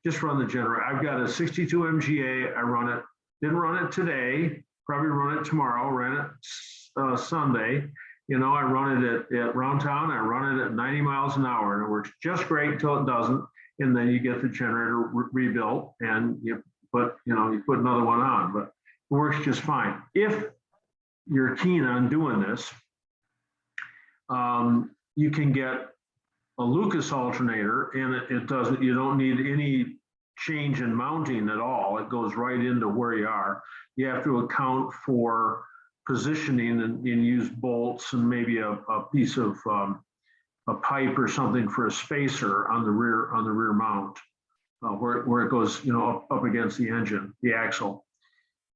Just run the generator. I've got a 62 MGA. I run it. Didn't run it today. Probably run it tomorrow. Ran it Sunday. I run it at round town. I run it at 90 miles an hour, and it works just great until it doesn't. And then you get the generator rebuilt, and you put another one on. But it works just fine. If you're keen on doing this, you can get a Lucas alternator, and you don't need any change in mounting at all. It goes right into where you are. You have to account for positioning and use bolts and maybe a piece of a pipe or something for a spacer on the rear mount, where it goes up against the engine, the axle.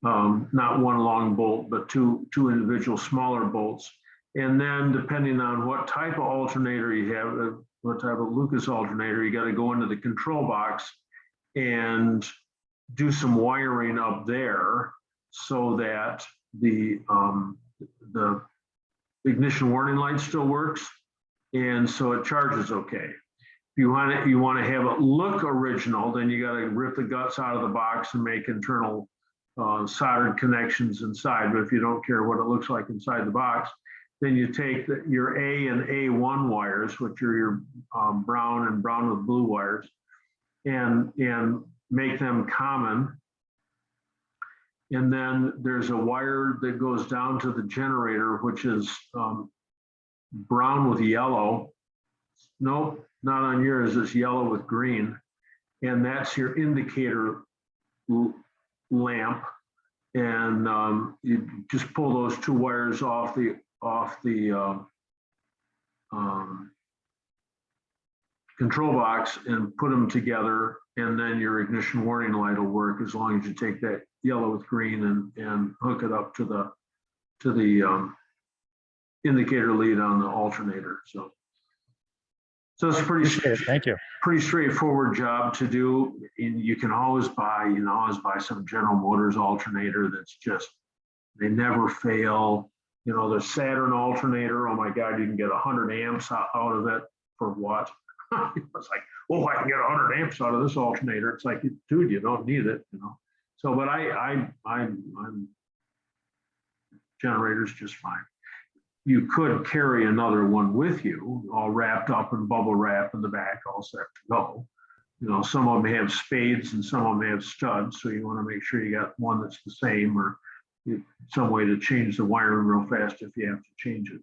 Not one long bolt, but two individual smaller bolts. And then depending on what type of alternator you have, what type of Lucas alternator, you got to go into the control box and do some wiring up there so that the ignition warning light still works, and so it charges okay. If you want to have it look original, then you got to rip the guts out of the box and make internal soldered connections inside. But if you don't care what it looks like inside the box, then you take your A and A1 wires, which are your brown and brown with blue wires, and make them common. And then there's a wire that goes down to the generator, which is brown with yellow. Nope, not on yours. It's yellow with green. And that's your indicator lamp. And you just pull those two wires off the control box and put them together, and then your ignition warning light will work as long as you take that yellow with green and hook it up to the indicator lead on the alternator. So it's pretty straightforward job to do. And you can always buy some General Motors alternator that's just, they never fail. The Saturn alternator, oh my God, you can get 100 amps out of it for what? It's like, oh, I can get 100 amps out of this alternator. It's like, dude, you don't need it, So, but I'm generator's just fine. You could carry another one with you, all wrapped up in bubble wrap in the back, all set to go. Some of them have spades and some of them have studs, so you want to make sure you got one that's the same, or some way to change the wiring real fast if you have to change it.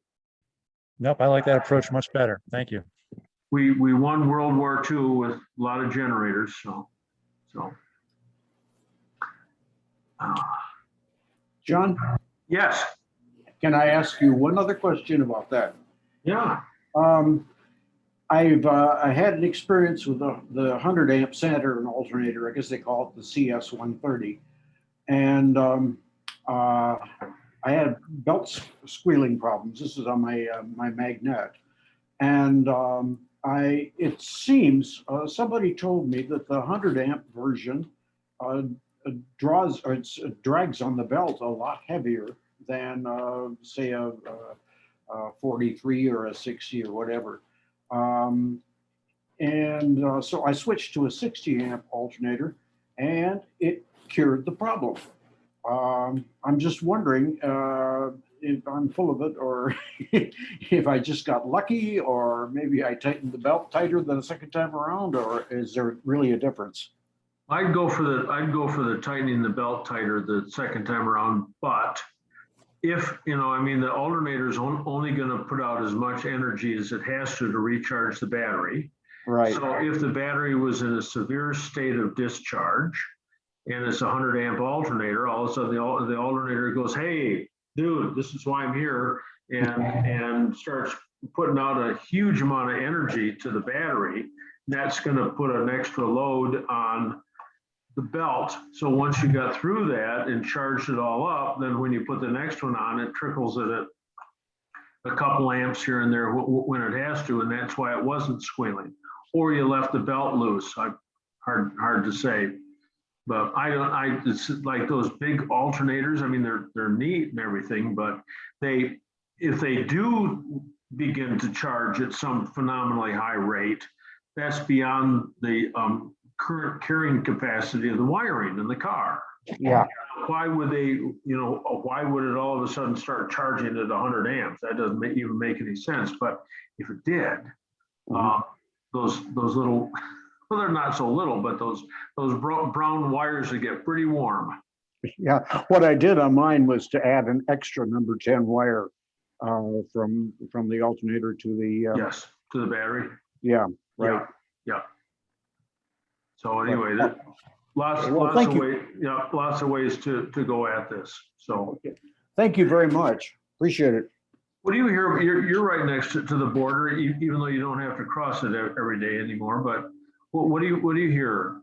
Nope, I like that approach much better. Thank you. We won World War II with a lot of generators, so. John, Yes, can I ask you one other question about that? yeah, I had an experience with the 100 amp Saturn alternator. I guess they call it the CS 130, and I had belt squealing problems. This is on my my magnet, and it seems somebody told me that the 100 amp version draws or drags on the belt a lot heavier than say a 43 or a 60 or whatever. So I switched to a 60 amp alternator and it cured the problem. I'm just wondering if I'm full of it or if I just got lucky, or maybe I tightened the belt tighter than the second time around, or is there really a difference? I'd go for the tightening the belt tighter the second time around, but if, I mean, the alternator is only going to put out as much energy as it has to recharge the battery. Right. So if the battery was in a severe state of discharge and it's a 100 amp alternator, all of a sudden the alternator goes, hey, dude, this is why I'm here, and starts putting out a huge amount of energy to the battery. That's going to put an extra load on the belt. So once you got through that and charged it all up, then when you put the next one on, it trickles it at a couple amps here and there when it has to, and that's why it wasn't squealing. Or you left the belt loose. Hard to say, but it's like those big alternators. I mean, they're neat and everything, but if they do begin to charge at some phenomenally high rate, that's beyond the current carrying capacity of the wiring in the car. Yeah. Why would why would it all of a sudden start charging at 100 amps? That doesn't even make any sense. But if it did, those little, well, they're not so little, but those brown wires that get pretty warm. Yeah, what I did on mine was to add an extra number 10 wire from the alternator to the yes, to the battery. Yeah, right. Yeah. So anyway, lots of ways to go at this. So thank you very much. Appreciate it. What do you hear? You're right next to the border, even though you don't have to cross it every day anymore. But what do you hear?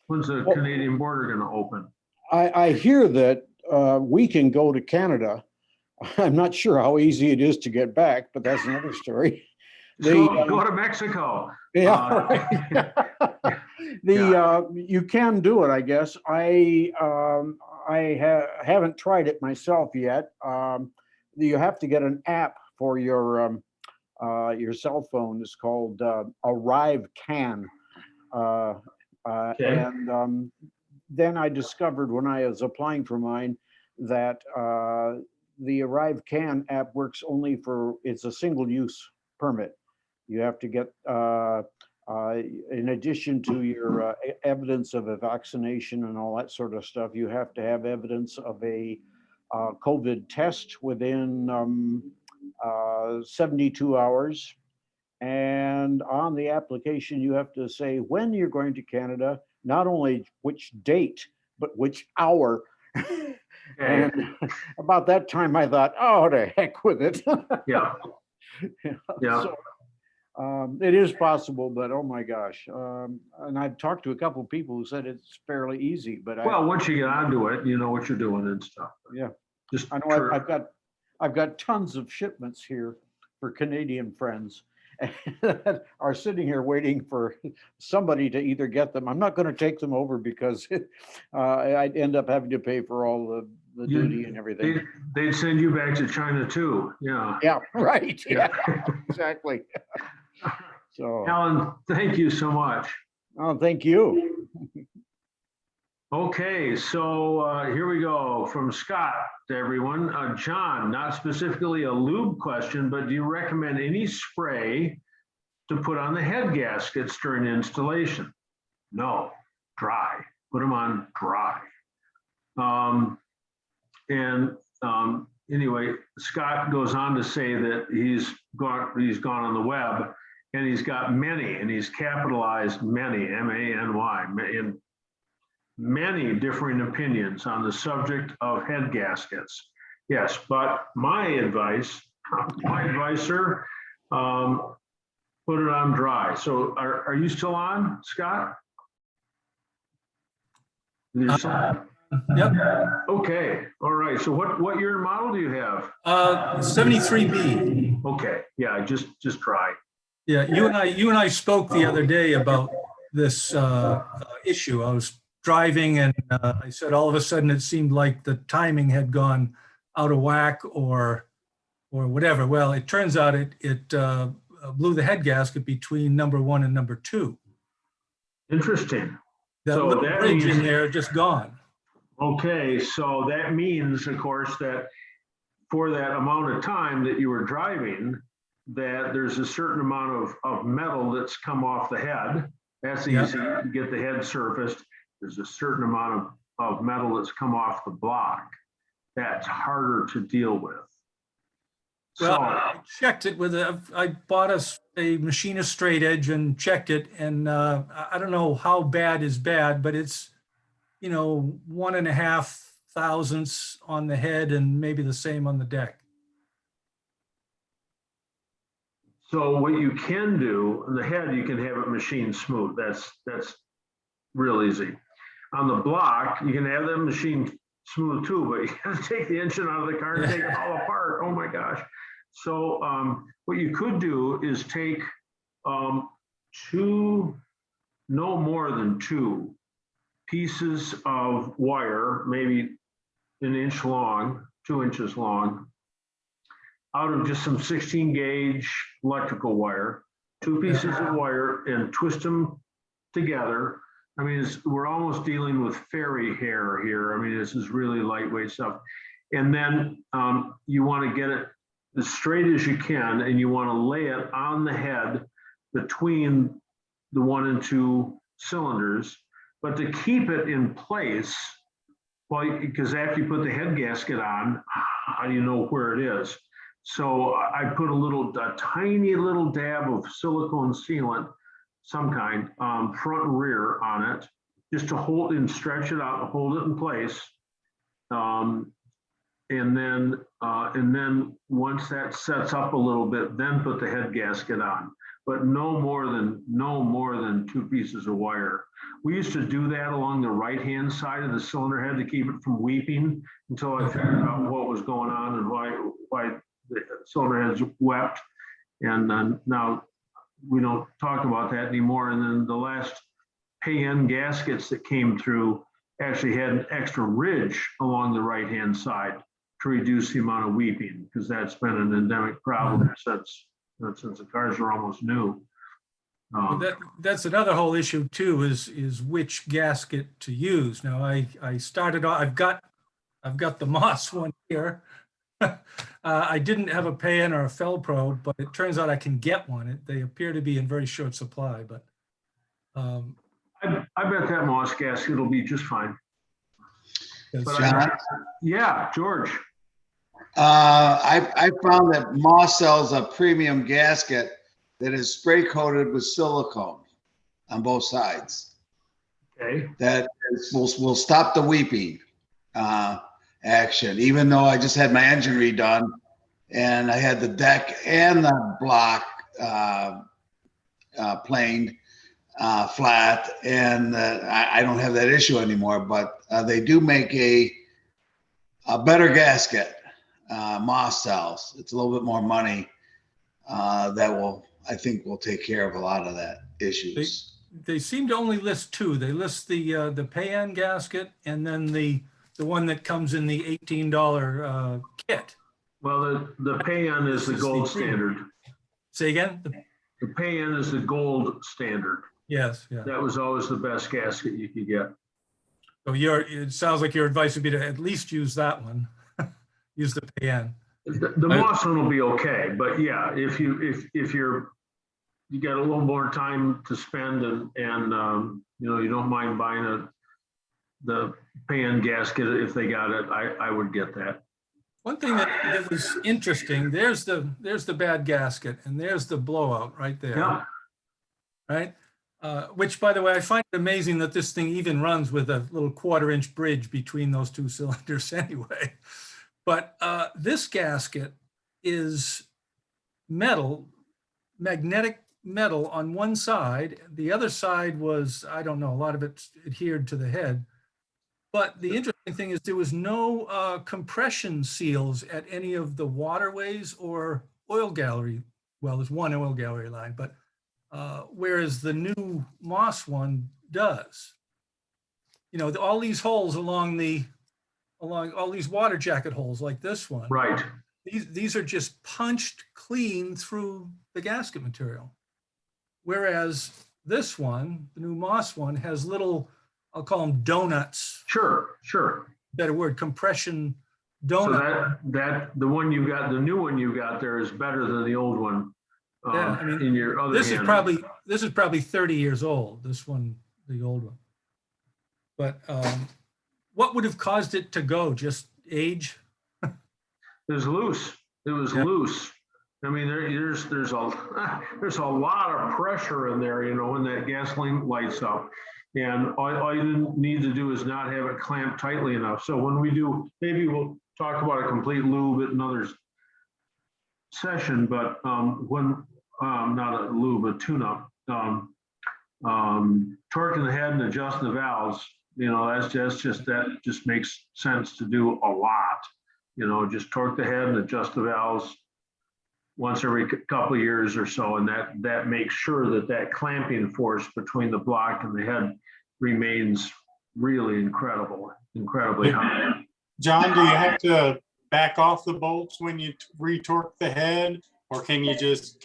When's the Canadian border going to open? I hear that we can go to Canada. I'm not sure how easy it is to get back, but that's another story. Go to Mexico. Yeah, you can do it, I guess. I haven't tried it myself yet. You have to get an app for your cell phone. It's called Arrive Can, and then I discovered when I was applying for mine that the Arrive Can app works only it's a single-use permit. You have to get, in addition to your evidence of a vaccination and all that sort of stuff, you have to have evidence of a COVID test within 72 hours. And on the application, you have to say when you're going to Canada, not only which date, but which hour. And about that time, I thought, oh, to heck with it. Yeah. So, it is possible, but oh my gosh. And I've talked to a couple of people who said it's fairly easy, but once you get onto it, you know what you're doing and stuff. Yeah. Just I know I've got tons of shipments here for Canadian friends that are sitting here waiting for somebody to either get them. I'm not going to take them over because I'd end up having to pay for all the duty and everything. They'd send you back to China too. Yeah. Yeah, right. Yeah, exactly. So, Alan, thank you so much. Oh, thank you. Okay, so here we go from Scott to everyone. John, not specifically a lube question, but do you recommend any spray to put on the head gaskets during installation? No, dry. Put them on dry. Anyway, Scott goes on to say that he's gone on the web and he's got many, and he's capitalized many, M-A-N-Y, in many differing opinions on the subject of head gaskets. Yes, but my advice, sir, put it on dry. So are you still on, Scott? You're still on? Yep. Okay, all right. So what year and model do you have? 73B. Okay, yeah, just try. Yeah, you and I spoke the other day about this issue. I was driving and I said all of a sudden it seemed like the timing had gone out of whack or whatever. Well, it turns out it blew the head gasket between number 1 and number 2. Interesting. That So little that bridge means- in there just gone. Okay, so that means, of course, that for that amount of time that you were driving, that there's a certain amount of metal that's come off the head. That's Yeah. easy to get the head surfaced. There's a certain amount of metal that's come off the block. That's harder to deal with. Well, So, I checked it I bought a machinist straight edge and checked it, and I don't know how bad is bad, but it's 1.5 thousandths on the head and maybe the same on the deck. so what you can do, in the head, you can have it machined smooth. That's real easy. On the block, you can have them machined smooth too, but you gotta take the engine out of the car and take it all apart. Oh my gosh. So what you could do is take no more than 2 pieces of wire, maybe 1 inch long, 2 inches long, out of just some 16 gauge electrical wire, 2 pieces of wire, and twist them together. I mean, we're almost dealing with fairy hair here. I mean, this is really lightweight stuff. And then you want to get it as straight as you can, and you want to lay it on the head between the 1 and 2 cylinders. But to keep it in place, well, because after you put the head gasket on, how do you know where it is? So I put a tiny little dab of silicone sealant, some kind, front and rear on it, just to hold and stretch it out and hold it in place. And then once that sets up a little bit, then put the head gasket on. But no more than 2 pieces of wire. We used to do that along the right-hand side of the cylinder head to keep it from weeping until I figured out what was going on and why the cylinder heads wept. And then now we don't talk about that anymore. And then the last pay-in gaskets that came through actually had an extra ridge along the right-hand side to reduce the amount of weeping, because that's been an endemic problem since the cars are almost new. That's another whole issue too, is which gasket to use. Now I started off, I've got the Moss one here. I didn't have a pay-in or a Felpro, but it turns out I can get one. They appear to be in very short supply, but I bet that Moss gasket will be just fine. John? Yeah, George. I found that Moss sells a premium gasket that is spray coated with silicone on both sides. Okay. That will stop the weeping action, even though I just had my engine redone and I had the deck and the block planed flat, and I don't have that issue anymore, but they do make a better gasket. Moss sells. It's a little bit more money that I think will take care of a lot of that issues. they seem to only list 2. They list the pay-in gasket and then the one that comes in the $18 kit. Well, the pay-in is the gold standard. Say again? The pay-in is the gold standard. Yes, yeah. That was always the best gasket you could get. So it sounds like your advice would be to at least use that one. Use the pay-in. The Moss one will be okay, but yeah, if you got a little more time to spend and you don't mind buying the pan gasket, if they got it, I would get that. One thing that was interesting, there's the bad gasket and there's the blowout right there. Yeah. Right? Which, by the way, I find it amazing that this thing even runs with a little 1/4-inch bridge between those two cylinders anyway. But this gasket is metal, magnetic metal on one side. The other side was, I don't know, a lot of it adhered to the head. But the interesting thing is there was no compression seals at any of the waterways or oil gallery. Well, there's one oil gallery line, but whereas the new Moss one does. You know, all these holes along all these water jacket holes like this one. Right. These are just punched clean through the gasket material. Whereas this one, the new Moss one, has little, I'll call them donuts. Sure. Better word, compression donut. So that the one you got, the new one you got there is better than the old one. Yeah, I mean, in your other this hand. is probably 30 years old, this one, the old one. But what would have caused it to go? Just age? It was loose. It was loose. I mean, there's a lot of pressure in there, you know, when that gasoline lights up. And all you need to do is not have it clamped tightly enough. So when we do, maybe we'll talk about a complete lube at another session, but when not a lube, a tune-up, torquing the head and adjusting the valves, you know, that just makes sense to do a lot. You know, just torque the head and adjust the valves once every couple of years or so, and that makes sure that clamping force between the block and the head remains really incredibly high. John, do you have to back off the bolts when you retorque the head, or can you just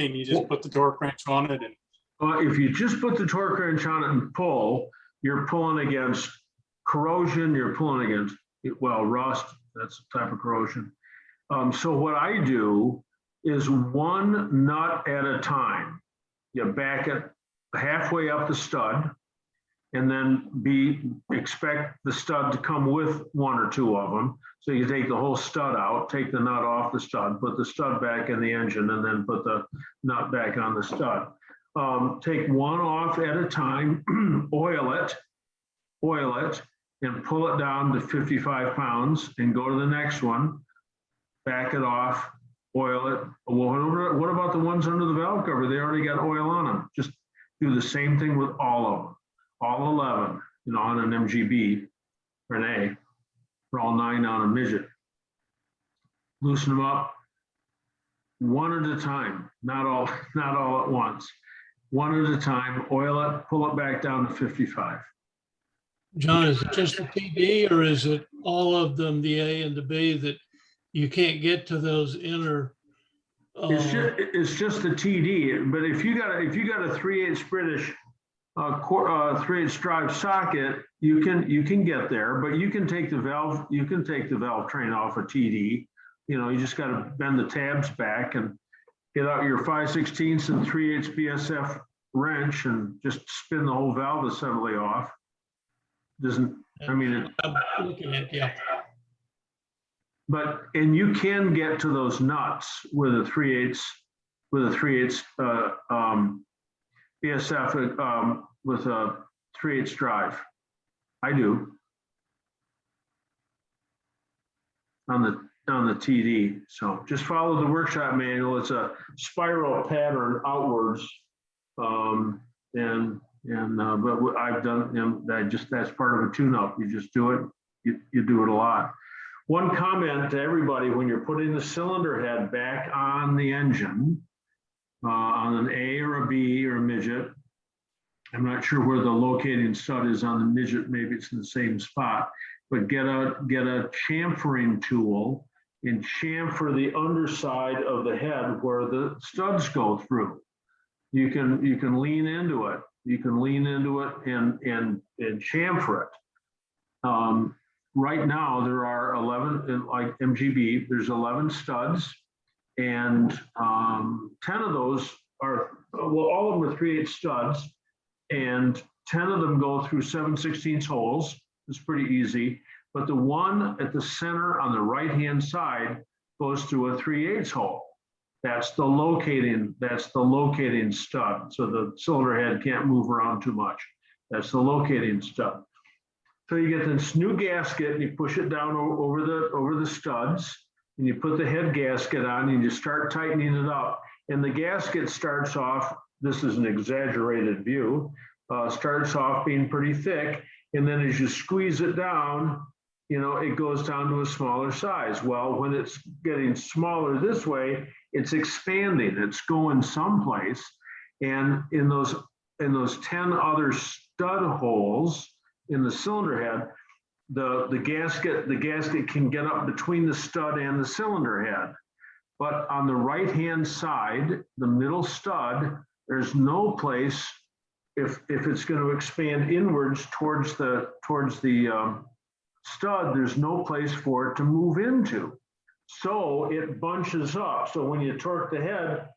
put the torque wrench on it? And If you just put the torque wrench on it and pull, you're pulling against corrosion. You're pulling against, well, rust. That's a type of corrosion. So what I do is one nut at a time. You back it halfway up the stud, and then expect the stud to come with one or two of them. So you take the whole stud out, take the nut off the stud, put the stud back in the engine, and then put the nut back on the stud. Take one off at a time, oil it, and pull it down to 55 pounds, and go to the next one, back it off, oil it. Well, what about the ones under the valve cover? They already got oil on them. Just do the same thing with all of them, all 11, you know, on an MGB or an A, or all 9 on a midget. Loosen them up one at a time, not all at once. One at a time, oil it, pull it back down to 55. John, is it just the TD, or is it all of them, the A and the B, that you can't get to those inner? It's just the TD. But if you got a 3/8 British 3/8 drive socket, you can get there. But you can take the valve train off a TD. You know, you just got to bend the tabs back and get out your 5/16 and 3/8 BSF wrench and just spin the whole valve assembly off. I'm looking at, yeah. And you can get to those nuts with a 3/8 BSF with a 3/8 drive. I do on the TD. So just follow the workshop manual. It's a spiral pattern outwards, but what I've done, that's part of a tune-up. You just do it. You do it a lot. One comment to everybody: when you're putting the cylinder head back on the engine, on an A or a B or a midget, I'm not sure where the locating stud is on the midget. Maybe it's in the same spot. But get a chamfering tool and chamfer the underside of the head where the studs go through. You can lean into it. You can lean into it and chamfer it. Right now there are 11, like MGB. There's 11 studs, and 10 of those are, well, all of them are 3/8 studs, and 10 of them go through 7/16 holes. It's pretty easy. But the one at the center on the right-hand side goes through a 3/8 hole. That's the locating stud. So the cylinder head can't move around too much. That's the locating stud. So you get this new gasket and you push it down over the studs, and you put the head gasket on and you start tightening it up. And the gasket starts off, this is an exaggerated view, starts off being pretty thick. And then as you squeeze it down, it goes down to a smaller size. Well, when it's getting smaller this way, it's expanding, it's going someplace. And in those 10 other stud holes in the cylinder head, the gasket can get up between the stud and the cylinder head. But on the right-hand side, the middle stud, there's no place, if it's going to expand inwards towards the stud, there's no place for it to move into. So it bunches up. So when you torque the head,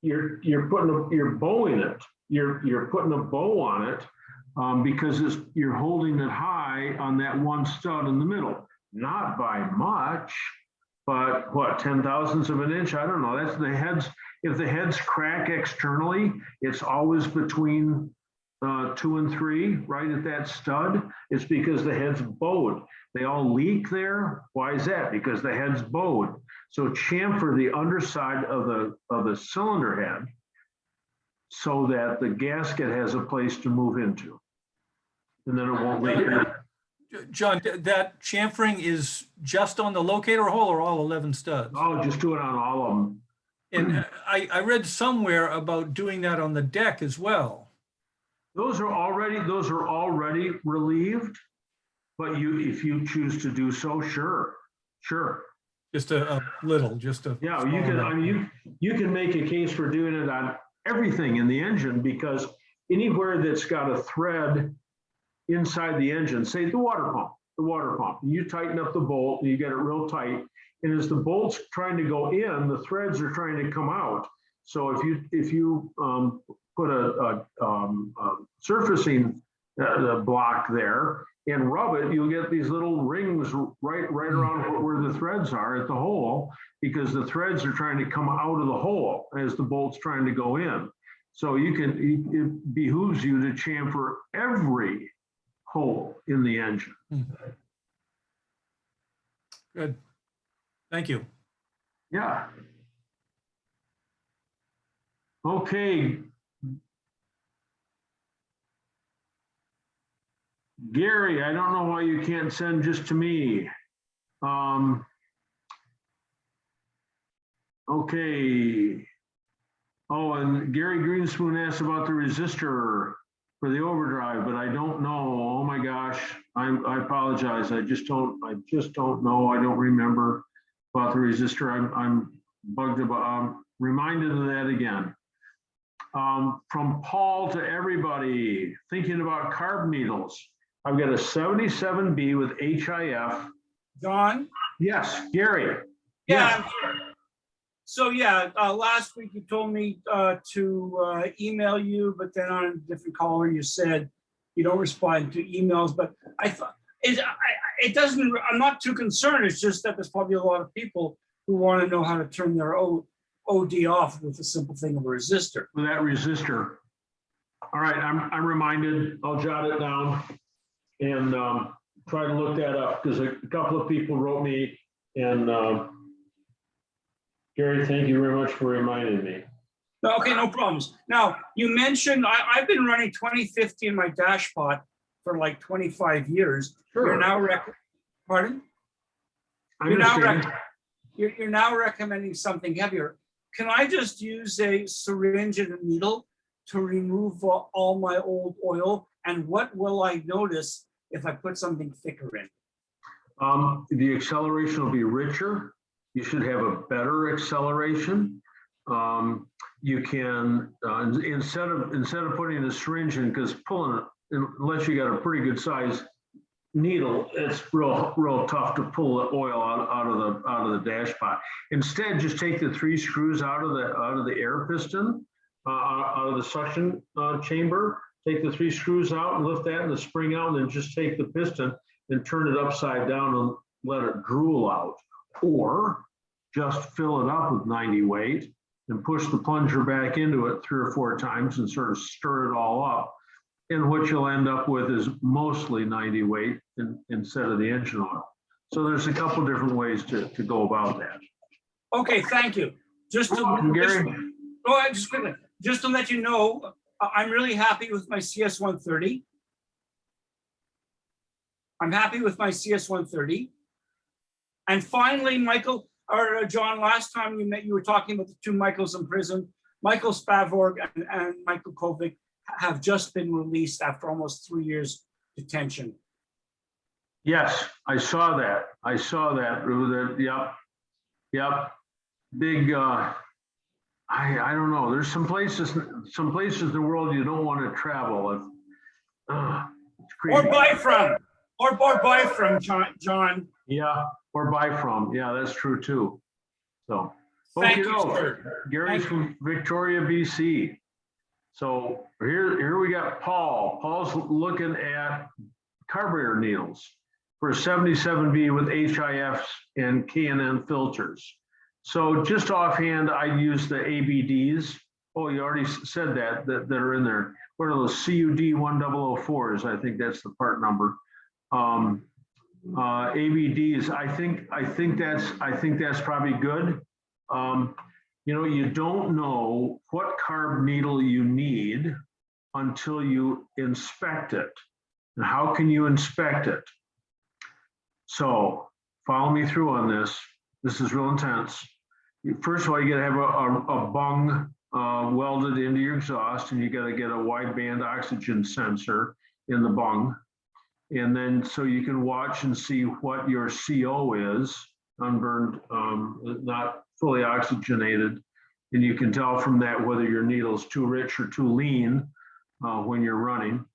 you're bowing it. You're putting a bow on it because you're holding it high on that one stud in the middle. Not by much, but what, 10/1000ths of an inch? I don't know. That's the heads. If the heads crack externally, it's always between 2 and 3, right at that stud. It's because the head's bowed. They all leak there. Why is that? Because the head's bowed. So chamfer the underside of the cylinder head so that the gasket has a place to move into, and then it won't leak. John, that chamfering is just on the locator hole or all 11 studs? Oh, just do it on all of them. And I read somewhere about doing that on the deck as well. Those are already relieved, but if you choose to do so, sure. Just a little, just a. Yeah, you can. I mean, you can make a case for doing it on everything in the engine, because anywhere that's got a thread inside the engine, say the water pump, you tighten up the bolt and you get it real tight, and as the bolt's trying to go in, the threads are trying to come out. So if you put a surfacing block there and rub it, you'll get these little rings right around where the threads are at the hole, because the threads are trying to come out of the hole as the bolt's trying to go in. So it behooves you to chamfer every hole in the engine. Good. Thank you. Yeah. Okay. Gary, I don't know why you can't send just to me. Okay. Oh, and Gary Greenspoon asked about the resistor for the overdrive, but I don't know. Oh my gosh, I apologize. I just don't know. I don't remember about the resistor. I'm bugged about. I'm reminded of that again. From Paul to everybody, thinking about carb needles. I've got a 77B with HIF. John? Yes, Gary. Yeah, I'm here. So yeah, last week you told me to email you, but then on a different caller you said you don't respond to emails. But I thought it doesn't. I'm not too concerned. It's just that there's probably a lot of people who want to know how to turn their OD off with the simple thing of a resistor. With that resistor. All right, I'm reminded. I'll jot it down and try to look that up, because a couple of people wrote me, and Gary, thank you very much for reminding me. Okay, no problems. Now, you mentioned, I've been running 2050 in my dashpot for like 25 years. Sure. You're now, pardon? You're now recommending something heavier. Can I just use a syringe and a needle to remove all my old oil? And what will I notice if I put something thicker in? The acceleration will be richer. You should have a better acceleration. You can instead of putting a syringe in, because pulling it, unless you got a pretty good size needle, it's real tough to pull the oil out of the dashpot. Instead, just take the 3 screws out of the air piston, out of the suction chamber. Take the 3 screws out and lift that and the spring out, and then just take the piston and turn it upside down and let it drool out. Or just fill it up with 90 weight and push the plunger back into it 3 or 4 times and sort of stir it all up. And what you'll end up with is mostly 90 weight instead of the engine oil. So there's a couple different ways to go about that. Okay, thank you. Just to, just quickly, just to let you know, I'm really happy with my CS130. I'm happy with my CS130. And finally, Michael, or John, last time we met, you were talking about the 2 Michaels in prison. Michael Spavorg and Michael Kovic have just been released after almost 3 years detention. Yes, I saw that. I saw that. Yep. Big, I don't know. There's some places in the world you don't want to travel. It's crazy. Or buy from, or buy from, John. Yeah, or buy from. Yeah, that's true too. So, thank you, sir. Gary's from Victoria, BC. So here we got Paul. Paul's looking at carburetor needles for 77B with HIFs and K&N filters. So just offhand, I'd use the ABDs. Oh, you already said that are in there. What are those? CUD 1004s? I think that's the part number. ABDs. I think that's probably good. You know, you don't know what carb needle you need until you inspect it. And how can you inspect it? So follow me through on this. This is real intense. First of all, you gotta have a bung welded into your exhaust, and you gotta get a wideband oxygen sensor in the bung. And then so you can watch and see what your CO is, unburned, not fully oxygenated. And you can tell from that whether your needle is too rich or too lean when you're running.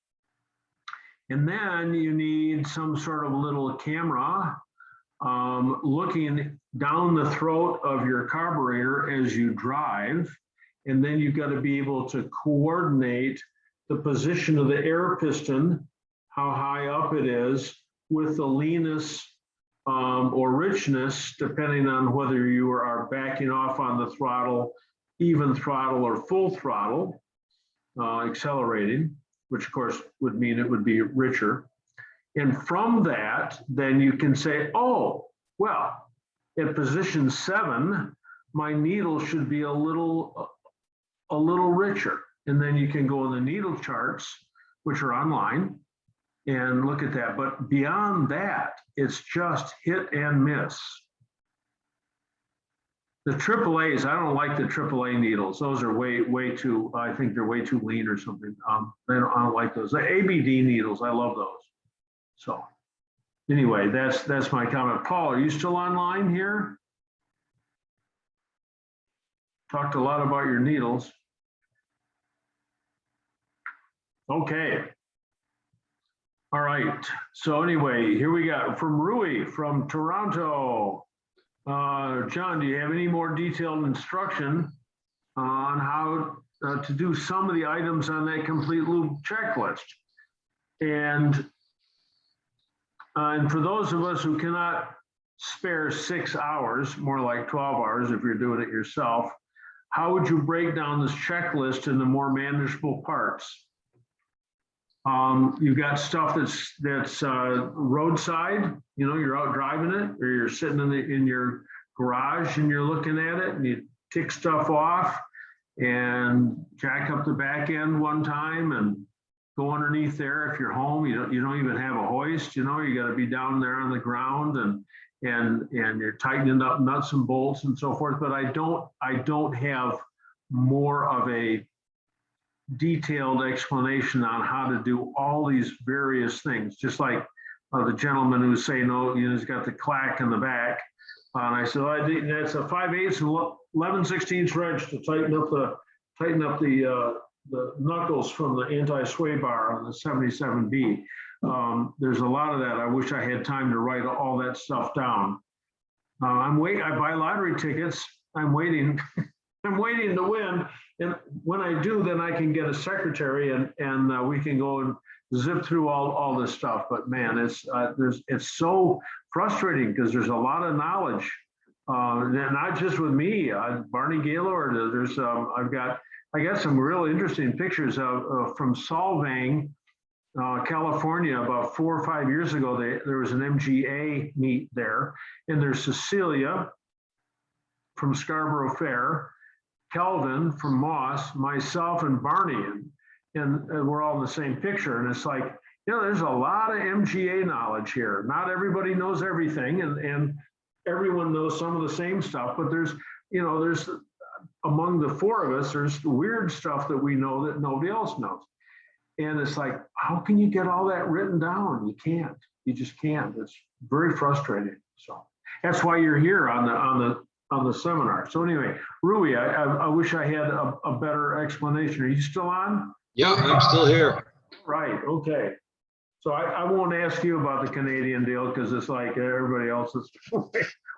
And then you need some sort of little camera looking down the throat of your carburetor as you drive. And then you've got to be able to coordinate the position of the air piston, how high up it is, with the leanness or richness, depending on whether you are backing off on the throttle, even throttle, or full throttle, accelerating, which of course would mean it would be richer. And from that, then you can say, oh, well, at position 7, my needle should be a little richer. And then you can go in the needle charts, which are online, and look at that. But beyond that, it's just hit and miss. The AAAs, I don't like the AAA needles. Those are way too, I think they're way too lean or something. I don't like those. The ABD needles, I love those. So anyway, that's my comment. Paul, are you still online here? Talked a lot about your needles. Okay. All right. So anyway, here we got from Rui from Toronto. John, do you have any more detailed instruction on how to do some of the items on that complete lube checklist? And for those of us who cannot spare 6 hours, more like 12 hours if you're doing it yourself, how would you break down this checklist into more manageable parts? You've got stuff that's roadside, you know, you're out driving it, or you're sitting in your garage and you're looking at it and you tick stuff off and jack up the back end one time and go underneath there. If you're home, you don't even have a hoist, you know, you got to be down there on the ground and you're tightening up nuts and bolts and so forth. But I don't have more of a detailed explanation on how to do all these various things, just like the gentleman who's saying, oh, you know, he's got the clack in the back. And I said, well, that's a 5/8 and 11/16 wrench to tighten up the knuckles from the anti-sway bar on the 77B. There's a lot of that. I wish I had time to write all that stuff down. I buy lottery tickets. I'm waiting. I'm waiting to win. And when I do, then I can get a secretary and we can go and zip through all this stuff, but man, it's so frustrating because there's a lot of knowledge. And not just with me, Barney Gaylord, I got some real interesting pictures from Solvang, California, about 4 or 5 years ago. There was an MGA meet there, and there's Cecilia from Scarborough Fair, Kelvin from Moss, myself, and Barney, and we're all in the same picture. And it's like, there's a lot of MGA knowledge here. Not everybody knows everything, and everyone knows some of the same stuff, but there's among the four of us, there's weird stuff that we know that nobody else knows. And it's like, how can you get all that written down? You can't. You just can't. It's very frustrating. So that's why you're here on the seminar. So anyway, Rui, I wish I had a better explanation. Are you still on? Yeah, I'm still here. Right. Okay. So I won't ask you about the Canadian deal because it's like everybody else is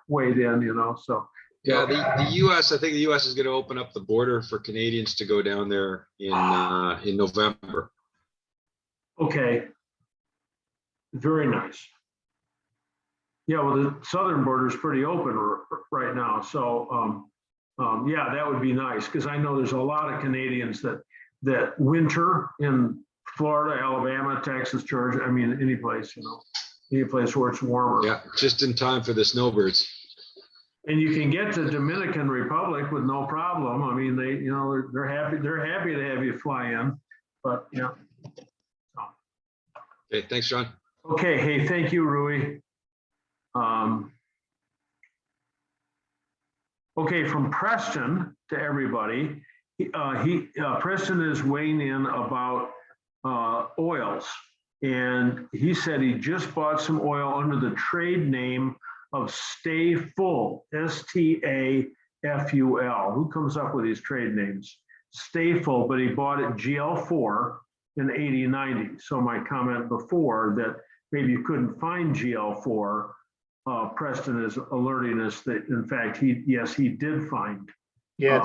weighed in, so. Yeah, the U.S. I think the U.S. is going to open up the border for Canadians to go down there in November. Okay. Very nice. Yeah, well, the southern border is pretty open right now. So, yeah, that would be nice because I know there's a lot of Canadians that winter in Florida, Alabama, Texas, Georgia. I mean, any place, any place where it's warmer. Yeah, just in time for the snowbirds. And you can get to Dominican Republic with no problem. I mean, they're happy to have you fly in, but yeah. Okay, thanks, John. Okay, hey, thank you, Rui. Okay, from Preston to everybody. Preston is weighing in about oils, and he said he just bought some oil under the trade name of Stay Full, STAFUL. Who comes up with these trade names? Stay Full, but he bought it GL4 in 8090. So my comment before that maybe you couldn't find GL4, Preston is alerting us that in fact he did find. Yeah,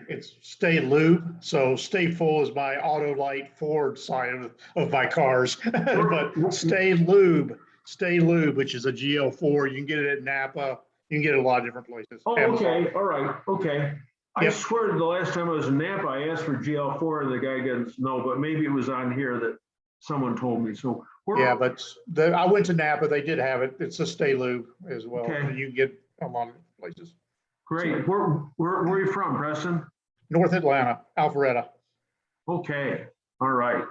it's Stay Lube. So Stay Full is my Autolite Ford side of my cars, but Stay Lube, which is a GL4. You can get it at Napa. You can get it at a lot of different places. Oh, Amazon. okay, all right, okay. I swear the last time I was in Napa, I asked for GL4 and the guy didn't know, but maybe it was on here that someone told me. So yeah, but I went to Napa. They did have it. It's a Stay Lube as well. Okay. You can get a lot of places. Great. Where are you from, Preston? North Atlanta, Alpharetta. Okay. All right.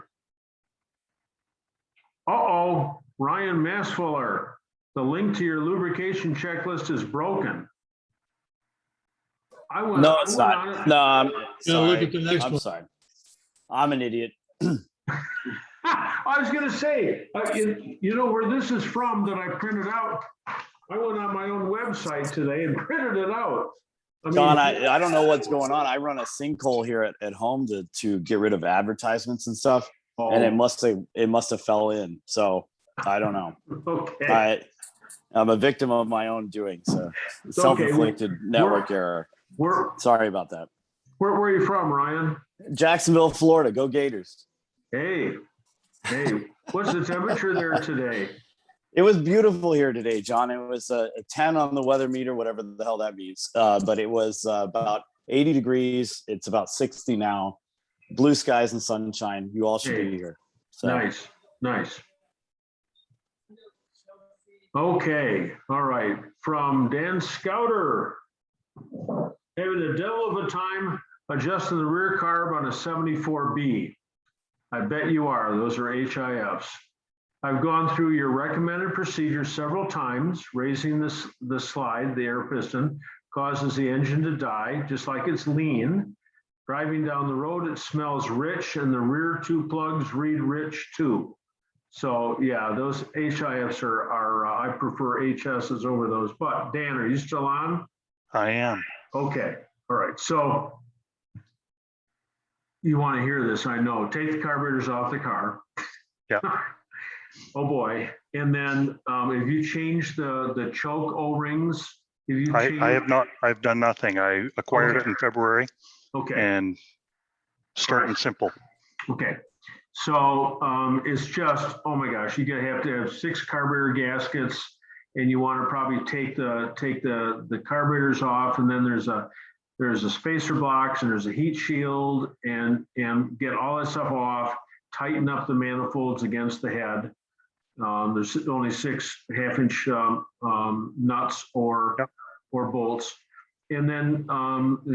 Uh-oh, Ryan Massfuller. The link to your lubrication checklist is broken. No, it's not. No, I'm sorry. Look at the next I'm one. sorry. I'm an idiot. I was going to say, you know where this is from that I printed out? I went on my own website today and printed it out. I mean, John, I don't know what's going on. I run a sinkhole here at home to get rid of advertisements and stuff, and it must have fell in. So I don't know. Okay. I'm a victim of my own doing. So self-inflicted network error. Sorry about that. Where are you from, Ryan? Jacksonville, Florida. Go Gators. Hey, what's the temperature there today? It was beautiful here today, John. It was a 10 on the weather meter, whatever the hell that means. But it was about 80 degrees. It's about 60 now. Blue skies and sunshine. You all should be here. So. Nice. Okay, all right. From Dan Scouter. Having the devil of a time adjusting the rear carb on a 74B. I bet you are. Those are HIFs. I've gone through your recommended procedure several times. Raising the slide, the air piston, causes the engine to die, just like it's lean. Driving down the road, it smells rich, and the rear two plugs read rich too. So yeah, those HIFs are I prefer HSs over those. But Dan, are you still on? I am. Okay, all right. So you want to hear this, I know. Take the carburetors off the car. Yeah. Oh boy. And then if you change the choke O-rings, I have not. I've done nothing. I acquired it in February. Okay. And starting simple. Okay. So it's just, oh my gosh, you gotta have to have 6 carburetor gaskets, and you want to probably take the carburetors off, and then there's a spacer box, and there's a heat shield, and get all that stuff off, tighten up the manifolds against the head. There's only 6 half-inch nuts or bolts. And then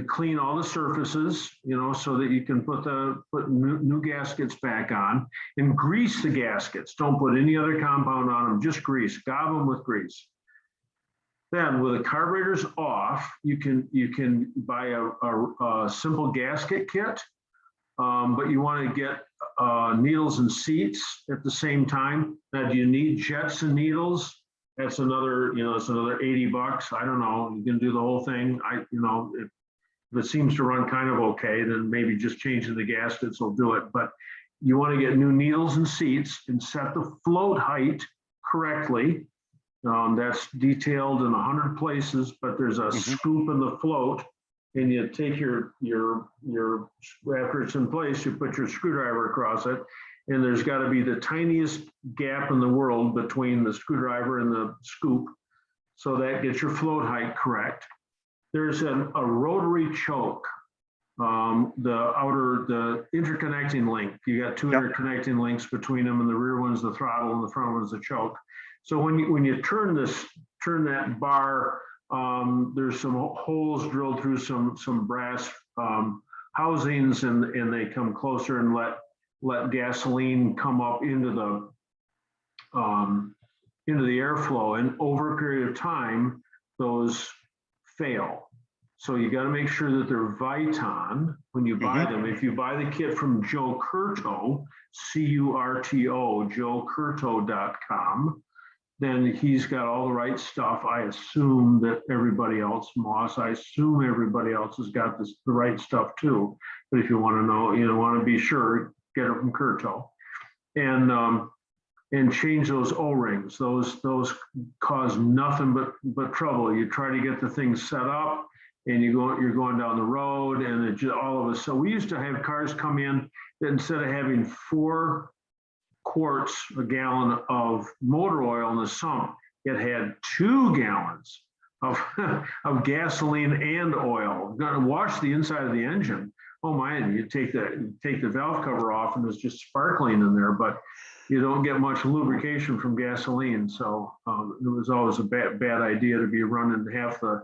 clean all the surfaces, so that you can put new gaskets back on, and grease the gaskets. Don't put any other compound on them, just grease. Gob them with grease. Then, with the carburetors off, you can buy a simple gasket kit, but you want to get needles and seats at the same time. Now, do you need jets and needles? That's another, it's another $80. I don't know. You can do the whole thing. If it seems to run kind of okay, then maybe just changing the gaskets will do it. But you want to get new needles and seats and set the float height correctly. That's detailed in 100 places, but there's a scoop in the float, and you take your after it's in place, you put your screwdriver across it. And there's got to be the tiniest gap in the world between the screwdriver and the scoop. So that gets your float height correct. There's a rotary choke, the interconnecting link. You got 2 interconnecting links between them, and the rear one's the throttle and the front one's the choke. So when you turn that bar, there's some holes drilled through some brass housings, and they come closer and let gasoline come up into the airflow, and over a period of time, those fail. So you got to make sure that they're Viton when you buy them. If you buy the kit from Joe Curto, C-U-R-T-O, joecurto.com, then he's got all the right stuff. I assume that everybody else, Moss, I assume everybody else has got the right stuff too. But if you want to know, want to be sure, get it from Curto, and change those O-rings. Those cause nothing but trouble. You try to get the thing set up, and you're going down the road, and it just, all of us. So we used to have cars come in that instead of having 4 quarts a gallon of motor oil in the sump, it had 2 gallons of gasoline and oil. Going to wash the inside of the engine. Oh man, you take the valve cover off, and it's just sparkling in there, but you don't get much lubrication from gasoline. So it was always a bad idea to be running half the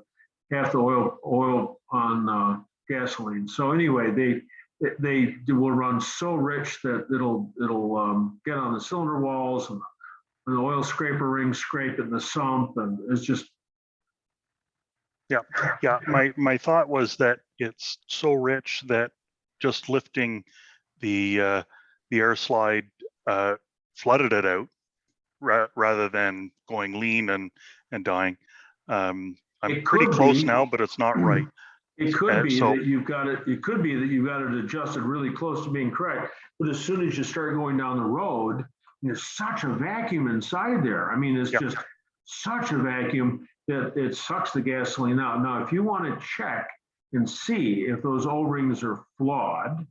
oil on gasoline. So anyway, they will run so rich that it'll get on the cylinder walls, and the oil scraper rings scrape it in the sump, and it's just. Yeah. My thought was that it's so rich that just lifting the air slide flooded it out rather than going lean and dying. I'm pretty close now, but it's not right. It could be that you've got it. It could be that you've got it adjusted really close to being correct. But as soon as you start going down the road, there's such a vacuum inside there. I mean, it's just such a vacuum that it sucks the gasoline out. Now, if you want to check and see if those O-rings are flawed,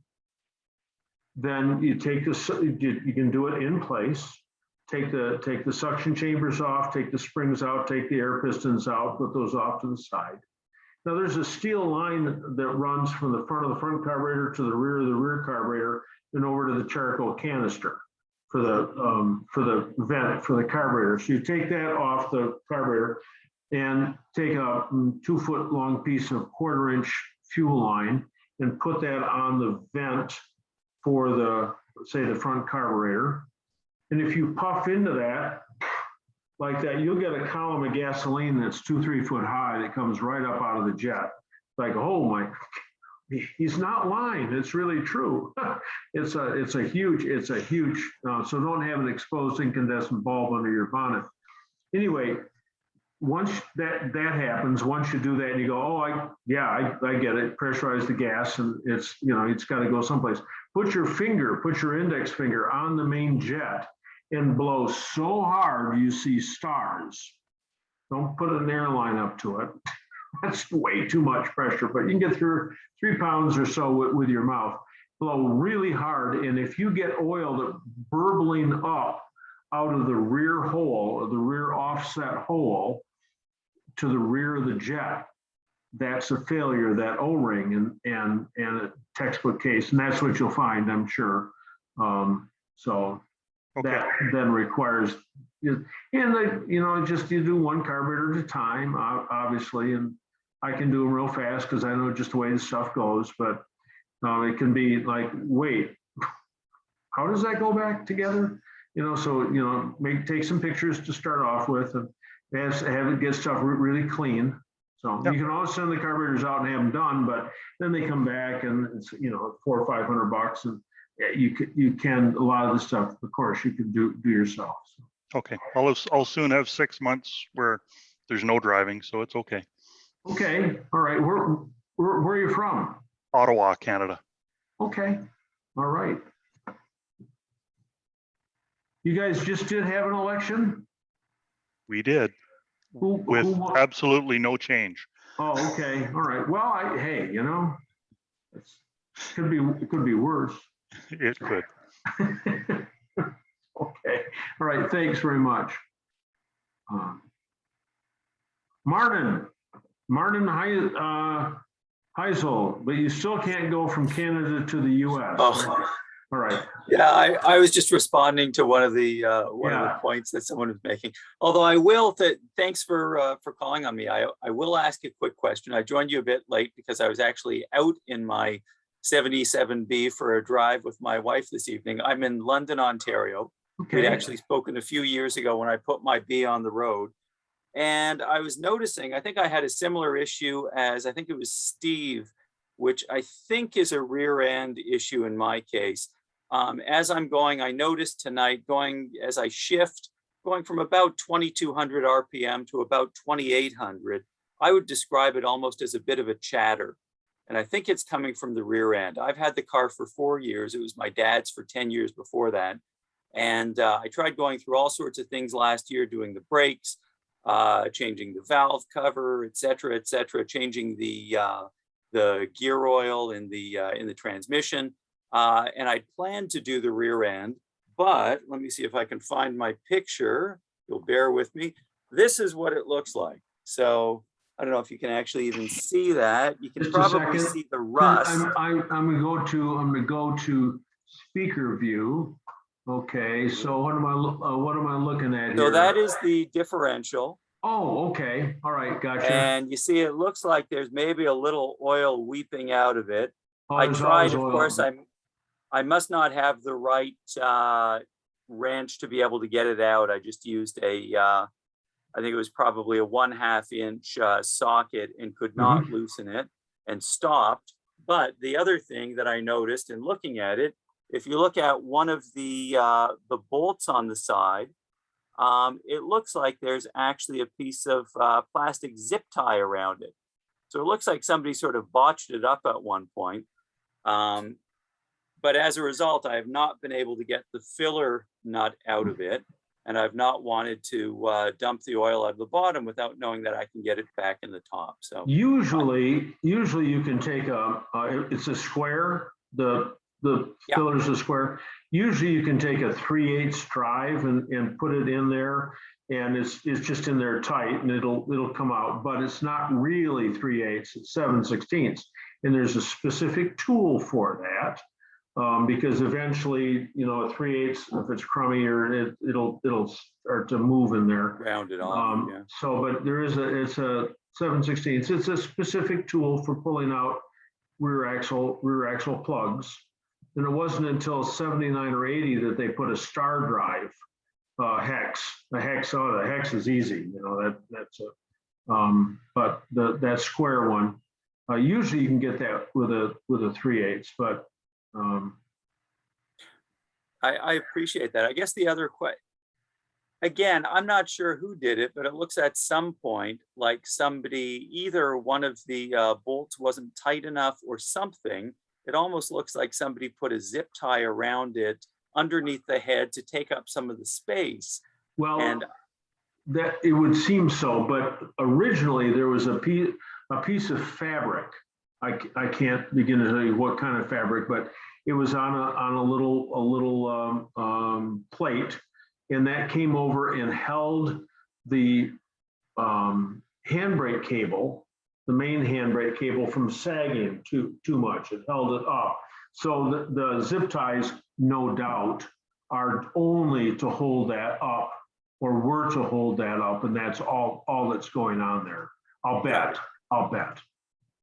then you take you can do it in place. Take the suction chambers off, take the springs out, take the air pistons out, put those off to the side. Now there's a steel line that runs from the front of the front carburetor to the rear of the rear carburetor and over to the charcoal canister for the vent for the carburetor. So you take that off the carburetor and take a 2-foot long piece of 1/4-inch fuel line and put that on the vent for the, say, the front carburetor. And if you puff into that like that, you'll get a column of gasoline that's 2-3 foot high that comes right up out of the jet. Like, oh my, he's not lying. It's really true. It's a huge. So don't have an exposed incandescent bulb under your bonnet. Anyway, once that happens, once you do that, and you go, oh, I get it. Pressurize the gas, and it's got to go someplace. Put your index finger on the main jet and blow so hard you see stars. Don't put an airline up to it. That's way too much pressure, but you can get through 3 pounds or so with your mouth. blow really hard. And if you get oil that burbling up out of the rear hole, or the rear offset hole to the rear of the jet, that's a failure, that O-ring, and a textbook case, and that's what you'll find, I'm sure. So that then requires, and just you do one carburetor at a time, obviously, and I can do them real fast because I know just the way the stuff goes, but it can be like, wait, how does that go back together? So take some pictures to start off with, and have it get stuff really clean. So you can always send the carburetors out and have them done, but then they come back and it's $400 or $500, and you can a lot of the stuff, of course, you can do yourself. So. Okay, I'll soon have 6 months where there's no driving, so it's okay. Okay, all right. Where are you from? Ottawa, Canada. Okay, all right. You guys just did have an election? We did. With absolutely no change. Oh, okay, all right. Well, hey, it could be worse. It could. Okay, all right. Thanks very much, Martin Heisel, but you still can't go from Canada to the U.S. Oh. All right. Yeah, I was just responding to one of the points that someone was making. Although I will, thanks for calling on me. I will ask a quick question. I joined you a bit late because I was actually out in my 77B for a drive with my wife this evening. I'm in London, Ontario. Okay. We'd actually spoken a few years ago when I put my B on the road. And I was noticing, I think I had a similar issue as, I think it was Steve, which I think is a rear end issue in my case. As I'm going, I noticed tonight as I shift, going from about 2,200 RPM to about 2,800, I would describe it almost as a bit of a chatter. And I think it's coming from the rear end. I've had the car for 4 years. It was my dad's for 10 years before that. And I tried going through all sorts of things last year, doing the brakes, changing the valve cover, et cetera, changing the gear oil in the transmission. And I planned to do the rear end, but let me see if I can find my picture. You'll bear with me. This is what it looks like. So I don't know if you can actually even see that. You can probably see the rust. I'm gonna go to speaker view. Okay, so what am I looking at here? So that is the differential. Oh, okay. All right, gotcha. And you see, it looks like there's maybe a little oil weeping out of it. Oh, I tried, of course, I must not have the right wrench to be able to get it out. I just used I think it was probably a 1/2 inch socket and could not loosen it and stopped. But the other thing that I noticed in looking at it, if you look at one of the bolts on the side, it looks like there's actually a piece of plastic zip tie around it. So it looks like somebody sort of botched it up at one point. But as a result, I have not been able to get the filler nut out of it. And I've not wanted to dump the oil out of the bottom without knowing that I can get it back in the top. So usually you can take it's a square, the filler is a square. Usually you can take a 3/8 drive and put it in there, and it's just in there tight, and it'll come out. But it's not really 3/8; it's 7/16, and there's a specific tool for that. Because eventually, a 3/8, if it's crummy, or it'll start to move in there. Round it off. Yeah. So, but it's a 7/16. It's a specific tool for pulling out rear axle plugs. And it wasn't until 79 or 80 that they put a star drive hex. The hex is easy. That's but that square one. Usually you can get that with a 3/8, but. I appreciate that. I guess the other question, again, I'm not sure who did it, but it looks at some point like somebody, either one of the bolts wasn't tight enough or something. It almost looks like somebody put a zip tie around it underneath the head to take up some of the space. Well, and that it would seem so, but originally there was a piece of fabric. I can't begin to tell you what kind of fabric, but it was on a little plate, and that came over and held the handbrake cable, the main handbrake cable, from sagging too much. It held it up. So the zip ties, no doubt, are only to hold that up, or were to hold that up, and that's all that's going on there. I'll bet.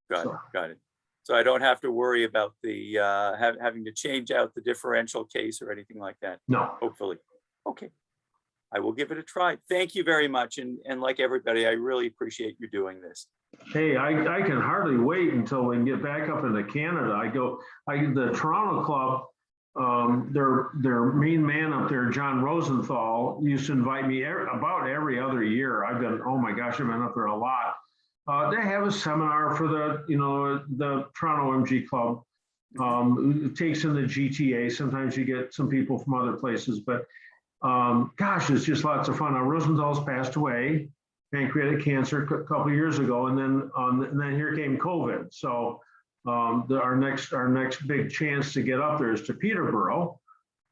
Got it. So I don't have to worry about the having to change out the differential case or anything like that. No. Hopefully. Okay. I will give it a try. Thank you very much. And like everybody, I really appreciate you doing this. Hey, I can hardly wait until we can get back up into Canada. The Toronto club, their main man up there, John Rosenthal, used to invite me about every other year. Oh my gosh, I've been up there a lot. They have a seminar for the Toronto MG club. It takes in the GTA. Sometimes you get some people from other places, but gosh, it's just lots of fun. Now, Rosenthal's passed away, pancreatic cancer, a couple of years ago, and then here came COVID. So our next big chance to get up there is to Peterborough,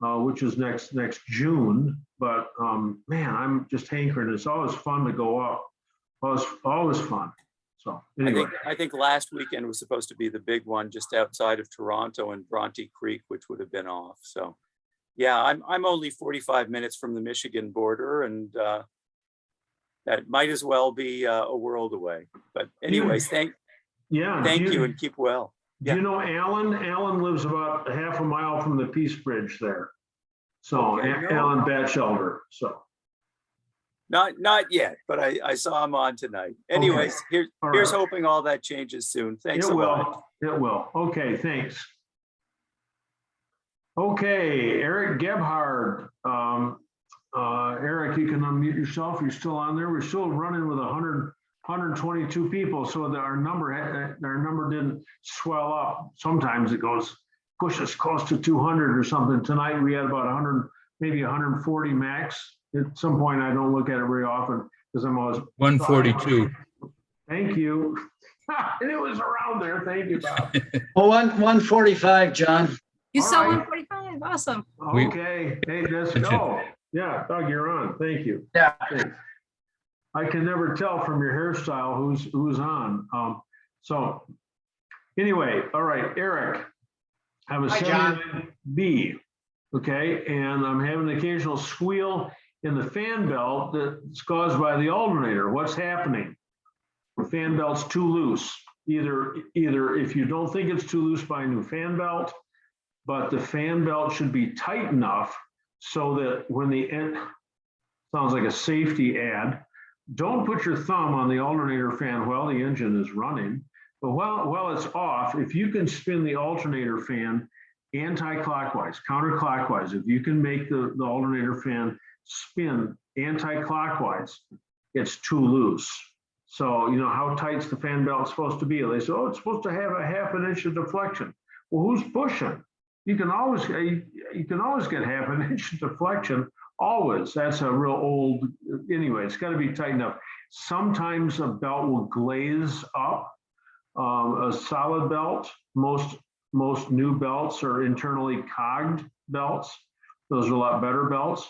which is next June. But man, I'm just hankering. It's always fun to go up. Always fun. So anyway, I think last weekend was supposed to be the big one just outside of Toronto in Bronte Creek, which would have been off. So yeah, I'm only 45 minutes from the Michigan border, and that might as well be a world away. But anyways, thank you and keep well. Do you know Alan? Alan lives about a half a mile from the Peace Bridge there. So Okay, Alan Batchelder. So not yet, but I saw him on tonight. Anyways, here's hoping all that changes soon. Thanks a lot. It will. Okay, thanks. Okay, Eric Gebhard. Eric, you can unmute yourself. You're still on there. We're still running with 122 people, so that our number didn't swell up. Sometimes it pushes close to 200 or something. Tonight we had about 100, maybe 140 max. At some point, I don't look at it very often because I'm always 142. Thank you. It was around there. Thank you, Bob. Oh, 145, John. You All saw right. 145. Awesome. Okay. Hey, let's go. Yeah, Doug, you're on. Thank you. Yeah. Thanks. I can never tell from your hairstyle who's on. So anyway, all right, Eric, I have a 79B, okay, and I'm having an occasional squeal in the fan belt that's caused by the alternator. What's happening? The fan belt's too loose. Either if you don't think it's too loose, buy a new fan belt, but the fan belt should be tight enough so that when the end, sounds like a safety ad, don't put your thumb on the alternator fan while the engine is running, but while it's off, if you can spin the alternator fan anti-clockwise, counterclockwise, if you can make the alternator fan spin anti-clockwise, it's too loose. So, you know, how tight's the fan belt supposed to be? They say, oh, it's supposed to have a ½ an inch of deflection. Well, who's pushing? You can always get ½ an inch of deflection. Always. That's a real old, anyway, it's got to be tight enough. Sometimes a belt will glaze up. A solid belt, most new belts are internally cogged belts. Those are a lot better belts.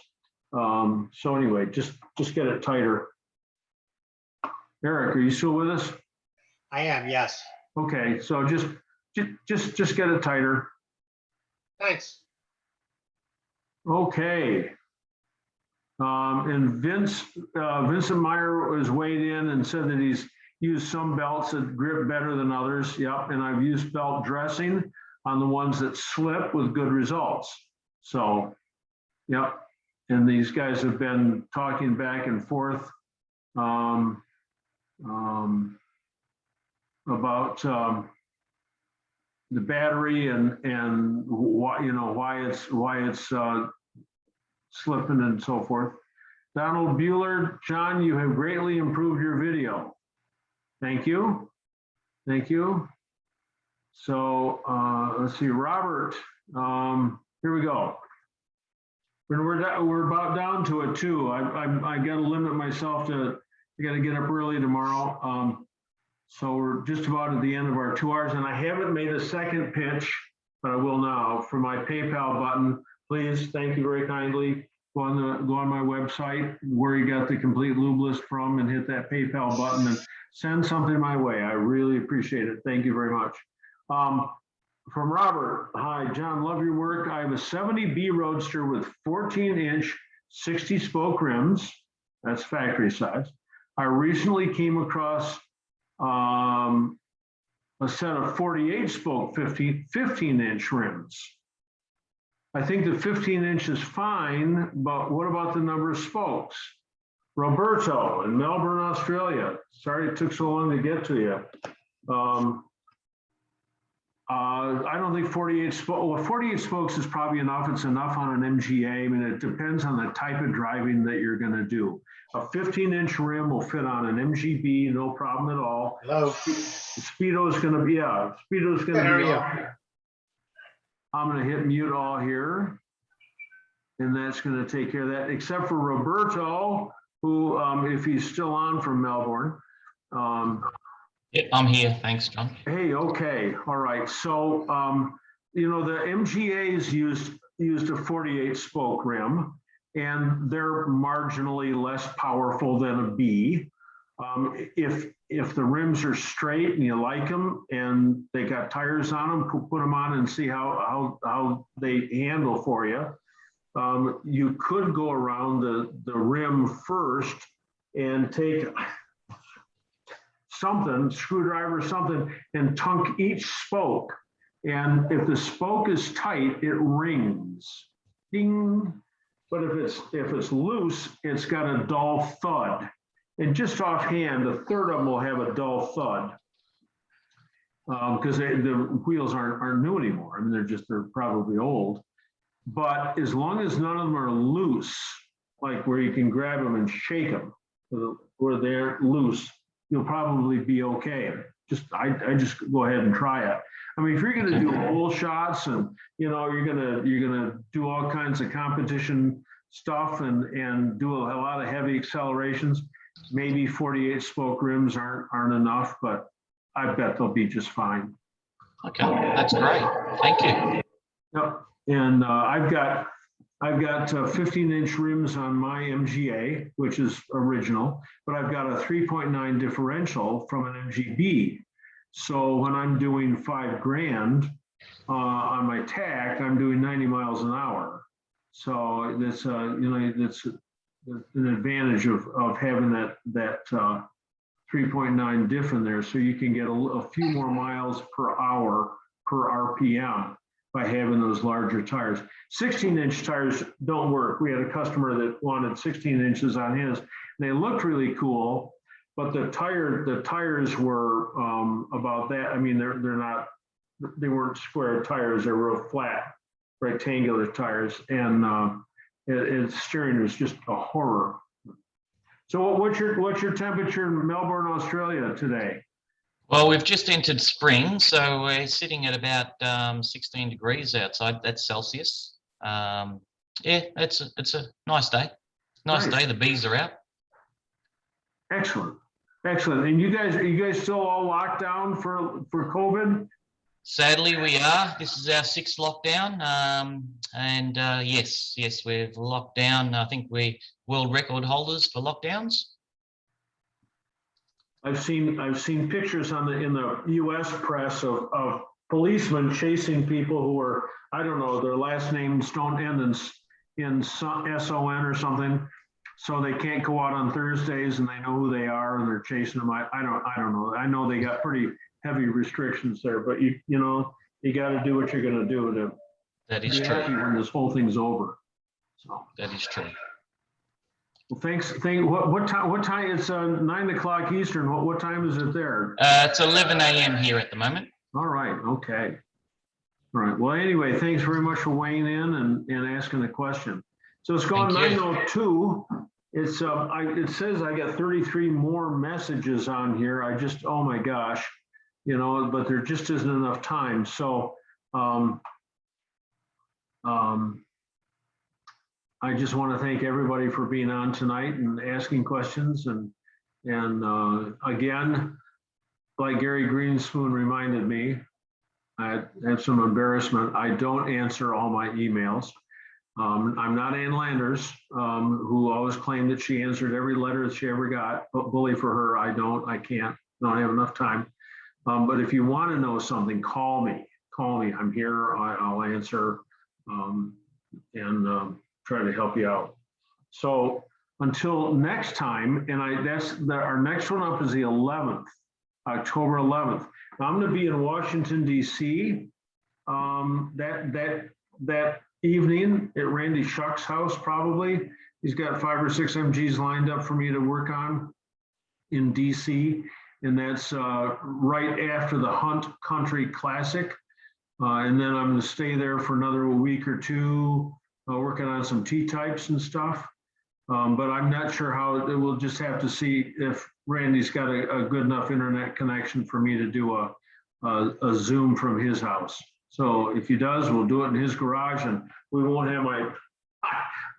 So anyway, just get it tighter. Eric, are you still with us? I am, yes. Okay, so just get it tighter. Thanks. Okay. And Vincent Meyer was weighed in and said that he's used some belts that grip better than others. Yep, and I've used belt dressing on the ones that slip with good results. So, yep. And these guys have been talking back and forth about the battery and why it's slipping and so forth. Donald Bueller, John, you have greatly improved your video. Thank you. Thank you. So let's see, Robert, here we go. We're about down to it too. I got to limit myself to, I got to get up early tomorrow. So we're just about at the end of our 2 hours, and I haven't made a second pitch but I will now. For my PayPal button, please, thank you very kindly. Go on my website where you got the complete lube list from and hit that PayPal button and send something my way. I really appreciate it. Thank you very much. From Robert, hi, John, love your work. I have a 70B Roadster with 14-inch 60-spoke rims. That's factory size. I recently came across a set of 48-spoke 15-inch rims. I think the 15-inch is fine, but what about the number of spokes? Roberto in Melbourne, Australia. Sorry it took so long to get to you. I don't think 48 spokes, well, 48 spokes is probably enough. It's enough on an MGA. I mean, it depends on the type of driving that you're going to do. A 15-inch rim will fit on an MGB, no problem at all. Hello. Speedo is going to be, yeah, Speedo is going to be. I'm going to hit mute all here. And that's going to take care of that, except for Roberto, who, if he's still on from Melbourne. Yeah, I'm here. Thanks, John. Hey, okay. All right. So, you know, the MGAs used a 48 spoke rim, and they're marginally less powerful than a B. If the rims are straight and you like them and they got tires on them, put them on and see how they handle for you. You could go around the rim first and take something, screwdriver, something, and tunk each spoke. And if the spoke is tight, it rings, ding. But if it's loose, it's got a dull thud. And just offhand, a third of them will have a dull thud because the wheels aren't new anymore. I mean, they're probably old. But as long as none of them are loose, like where you can grab them and shake them, where they're loose, you'll probably be okay. I just go ahead and try it. I mean, if you're going to do hole shots and you know you're gonna do all kinds of competition stuff and do a lot of heavy accelerations, maybe 48 spoke rims aren't enough, but I bet they'll be just fine. Okay, that's great. Thank you. Yep. And I've got 15-inch rims on my MGA, which is original, but I've got a 3.9 differential from an MGB. So when I'm doing $5,000 on my TAC, I'm doing 90 miles an hour. So that's you know, that's an advantage of having that 3.9 diff in there, so you can get a few more miles per hour per RPM by having those larger tires. 16-inch tires don't work. We had a customer that wanted 16 inches on his. They looked really cool, but the tires were about that. I mean, they weren't square tires. They were real flat, rectangular tires, and its steering was just a horror. So what's your temperature in Melbourne, Australia today? Well, we've just entered spring, so we're sitting at about 16 degrees outside. That's Celsius. Yeah, it's a nice day. Nice day. The bees are out. Excellent, excellent. And are you guys still all locked down for COVID? Sadly, we are. This is our 6th lockdown, and yes, we've locked down. I think we're world record holders for lockdowns. I've seen pictures in the U.S. press of policemen chasing people who are, I don't know, their last names don't end in SON or something, so they can't go out on Thursdays, and they know who they are, and they're chasing them. I don't know. I know they got pretty heavy restrictions there, but you know you got to do what you're going to do to be happy when this whole thing's over. So that is true. Well, thanks. What time? It's 9 o'clock Eastern. What time is it there? It's 11 a.m. here at the moment. All right. Okay. All right. Well, anyway, thanks very much for weighing in and asking the question. So it's gone 9:02. It's it says I got 33 more messages on here. Oh my gosh, you know, but there just isn't enough time. So I just want to thank everybody for being on tonight and asking questions. And again, like Gary Greenspoon reminded me, I had some embarrassment. I don't answer all my emails. I'm not Ann Landers, who always claimed that she answered every letter that she ever got. But bully for her, I don't, I can't, don't have enough time. But if you want to know something, call me. Call me. I'm here. I'll answer and try to help you out. So until next time, and our next one up is the 11th, October 11th. Now, I'm going to be in Washington, D.C. That evening at Randy Shuck's house, probably. He's got 5 or 6 MGs lined up for me to work on in DC, and that's right after the Hunt Country Classic. And then I'm going to stay there for another week or two, working on some T-types and stuff. But I'm not sure how. We'll just have to see if Randy's got a good enough internet connection for me to do a Zoom from his house. So if he does, we'll do it in his garage, and we won't have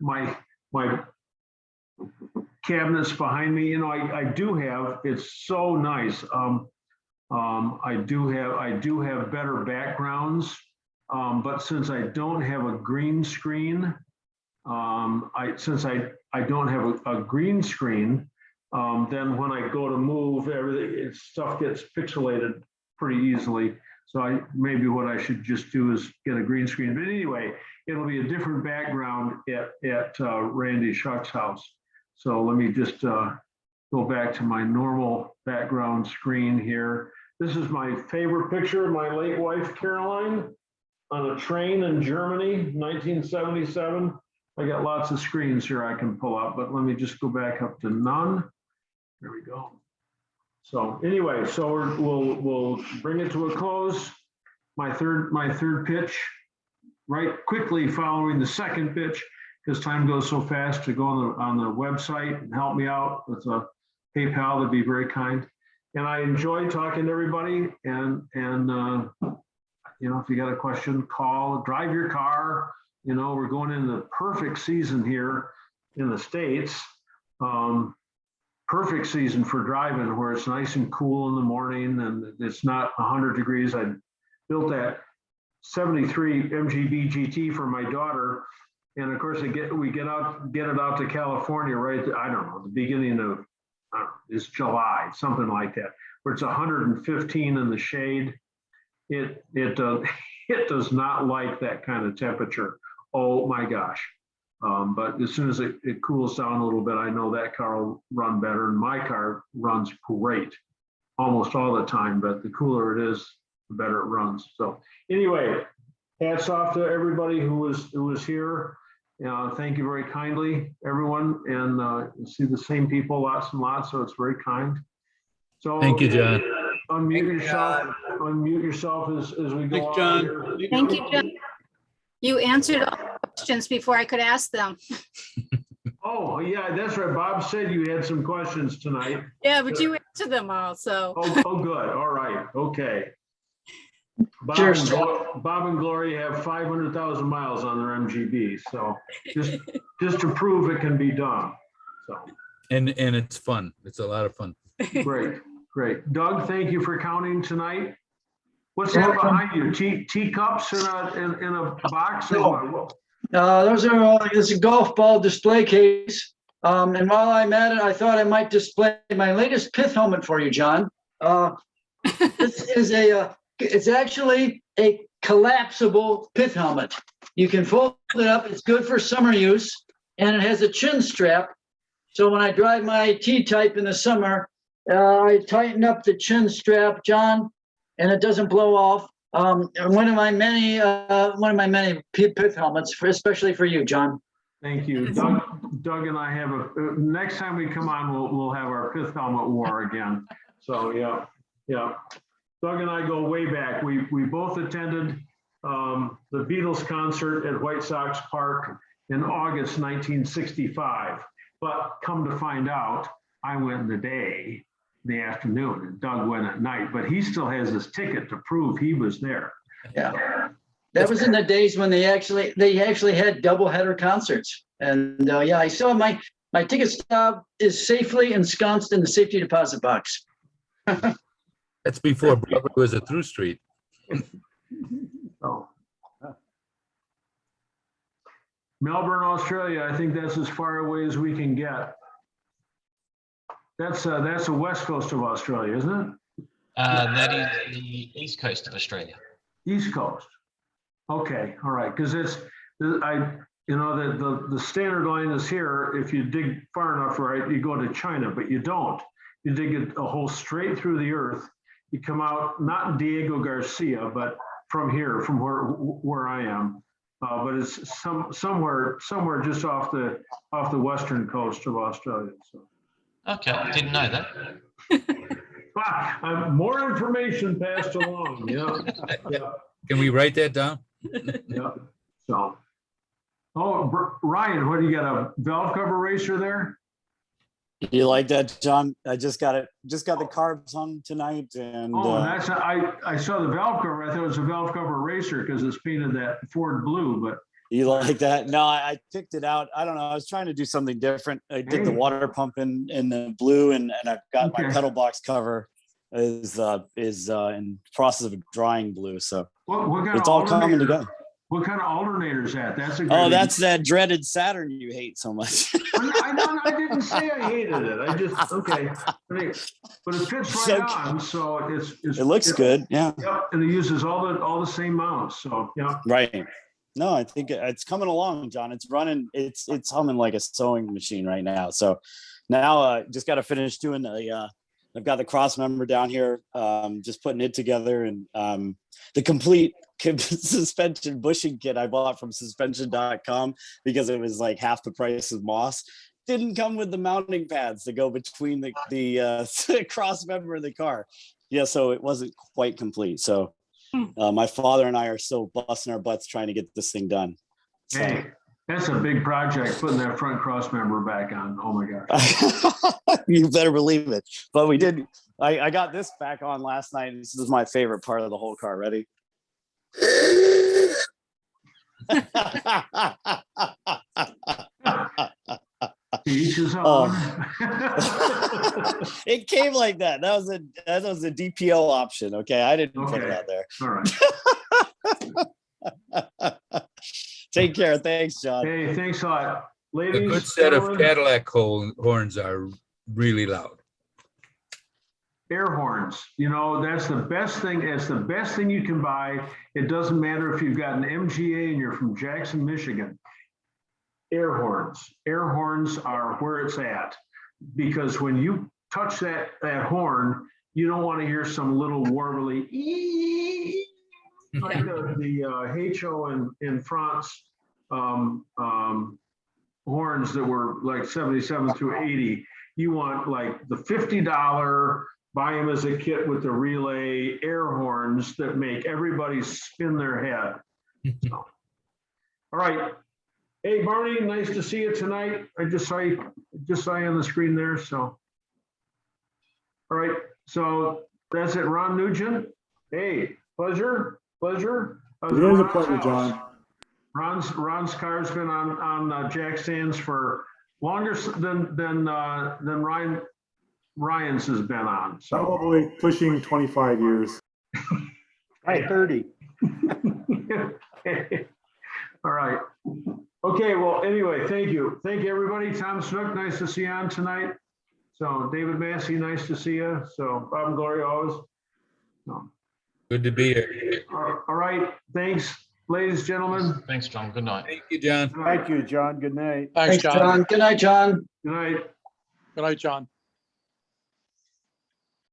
my cabinets behind me. You know, I do have. It's so nice. I do have better backgrounds, but since I don't have a green screen, since I don't have a green screen, then when I go to move, stuff gets pixelated pretty easily. So maybe what I should just do is get a green screen. But anyway, it'll be a different background at Randy Shuck's house. So let me just go back to my normal background screen here. This is my favorite picture of my late wife, Caroline, on a train in Germany, 1977. I got lots of screens here I can pull up, but let me just go back up to none. There we go. So anyway, so we'll bring it to a close. My third pitch, right quickly following the second pitch, because time goes so fast, to go on the website and help me out with a PayPal. That'd be very kind. And I enjoy talking to everybody. And you know, if you got a question, call, drive your car. You know, we're going into the perfect season here in the States. Perfect season for driving, where it's nice and cool in the morning and it's not 100 degrees. I built that 73 MGB GT for my daughter. And of course, we get it out to California, right? I don't know, the beginning of, it's July, something like that, where it's 115 in the shade. It does not like that kind of temperature. Oh my gosh. But as soon as it cools down a little bit, I know that car will run better, and my car runs great almost all the time, but the cooler it is, the better it runs. So anyway, hats off to everybody who was here. Thank you very kindly, everyone, and you see the same people lots and lots, so it's very kind. So thank you, John. Unmute yourself as we go. Thanks, John. Here. Thank you, John. You answered all the questions before I could ask them. Oh, yeah, that's right. Bob said you had some questions tonight. Yeah, but you answered them all, so. Oh, good. All right. Okay. Bob and Gloria have 500,000 miles on their MGB, so just to prove it can be done. So. And it's fun. It's a lot of fun. Great. Doug, thank you for counting tonight. What's that behind you? Teacups in a box? Or what? It's a golf ball display case. And while I'm at it, I thought I might display my latest pith helmet for you, John. This is it's actually a collapsible pith helmet. You can fold it up. It's good for summer use, and it has a chin strap. So when I drive my T-type in the summer, I tighten up the chin strap, John, and it doesn't blow off. One of my many pith helmets, especially for you, John. Thank you, Doug and I have next time we come on, we'll have our pith helmet war again. So yeah. Doug and I go way back. We both attended the Beatles concert at White Sox Park in August 1965. But come to find out, I went in the afternoon, and Doug went at night. But he still has his ticket to prove he was there. Yeah, that was in the days when they actually had doubleheader concerts. And yeah, I saw my ticket stub is safely ensconced in the safety deposit box. That's before Broadway was a through street. So. Melbourne, Australia, I think that's as far away as we can get. That's the west coast of Australia, isn't it? That is the east coast of Australia. East coast. Okay, all right, because the standard line is here. If you dig far enough right, you go to China, but you don't. You dig a hole straight through the earth. You come out not in Diego Garcia, but from here, from where I am. But it's somewhere just off the western coast of Australia. So. Okay, didn't know that. More information passed along. Yeah. Yeah. Can we write that down? Yeah. So. Oh, Ryan, what do you got? A valve cover racer there? You like that, John? I just got it. Just got the carbs on tonight, and I saw the valve cover. I thought it was a valve cover racer because it's painted that Ford blue. But you like that? No, I picked it out. I don't know. I was trying to do something different. I did the water pump in the blue, and I've got my pedal box cover is in process of drying blue. So it's all coming together. What kind of alternator is that? That's a that's that dreaded Saturn you hate so much. I didn't say I hated it. I just but it fits right on. So it looks good. Yeah. Yep. And it uses all the same mounts. So yeah. Right. No, I think it's coming along, John. It's running. It's humming like a sewing machine right now. So now just got to finish doing I've got the cross member down here, just putting it together, and the complete suspension bushing kit I bought from suspension.com because it was like half the price of Moss. Didn't come with the mounting pads to go between the cross member and the car. Yeah, so it wasn't quite complete. So my father and I are still busting our butts trying to get this thing done. So. Hey, that's a big project, putting that front cross member back on. Oh my gosh. You better believe it. But we did. I got this back on last night. This is my favorite part of the whole car. Ready? Each his own. It came like that. That was a DPO option. Okay, I didn't put it out there. All right. Take care. Thanks, John. Hey, thanks a lot, ladies. A good set of Cadillac horns are really loud. Air horns, that's the best thing. It's the best thing you can buy. It doesn't matter if you've got an MGA and you're from Jackson, Michigan. Air horns are where it's at, because when you touch that horn, you don't want to hear some little warbly like the HO in France horns that were like 77 through 80. You want like the $50, buy them as a kit with the relay air horns that make everybody spin their head. So. All right. Hey, Barney, nice to see you tonight. I just saw you on the screen there. So, all right. So that's it. Ron Nugent. Hey, pleasure. It is a pleasure, John. Ron's car's been on jack stands for longer than Ryan's has been on. So. Probably pushing 25 years. Right, 30. All right. Okay, well, anyway, thank you. Thank you, everybody. Tom Snook, nice to see you on tonight. So David Massey, nice to see you. So Bob and Gloria always. So. Good to be here. All right. Thanks, ladies and gentlemen. Thanks, John. Good night. Thank you, John. Thank you, John. Good night. Thanks, John. Good night, John. Good night. Good night, John.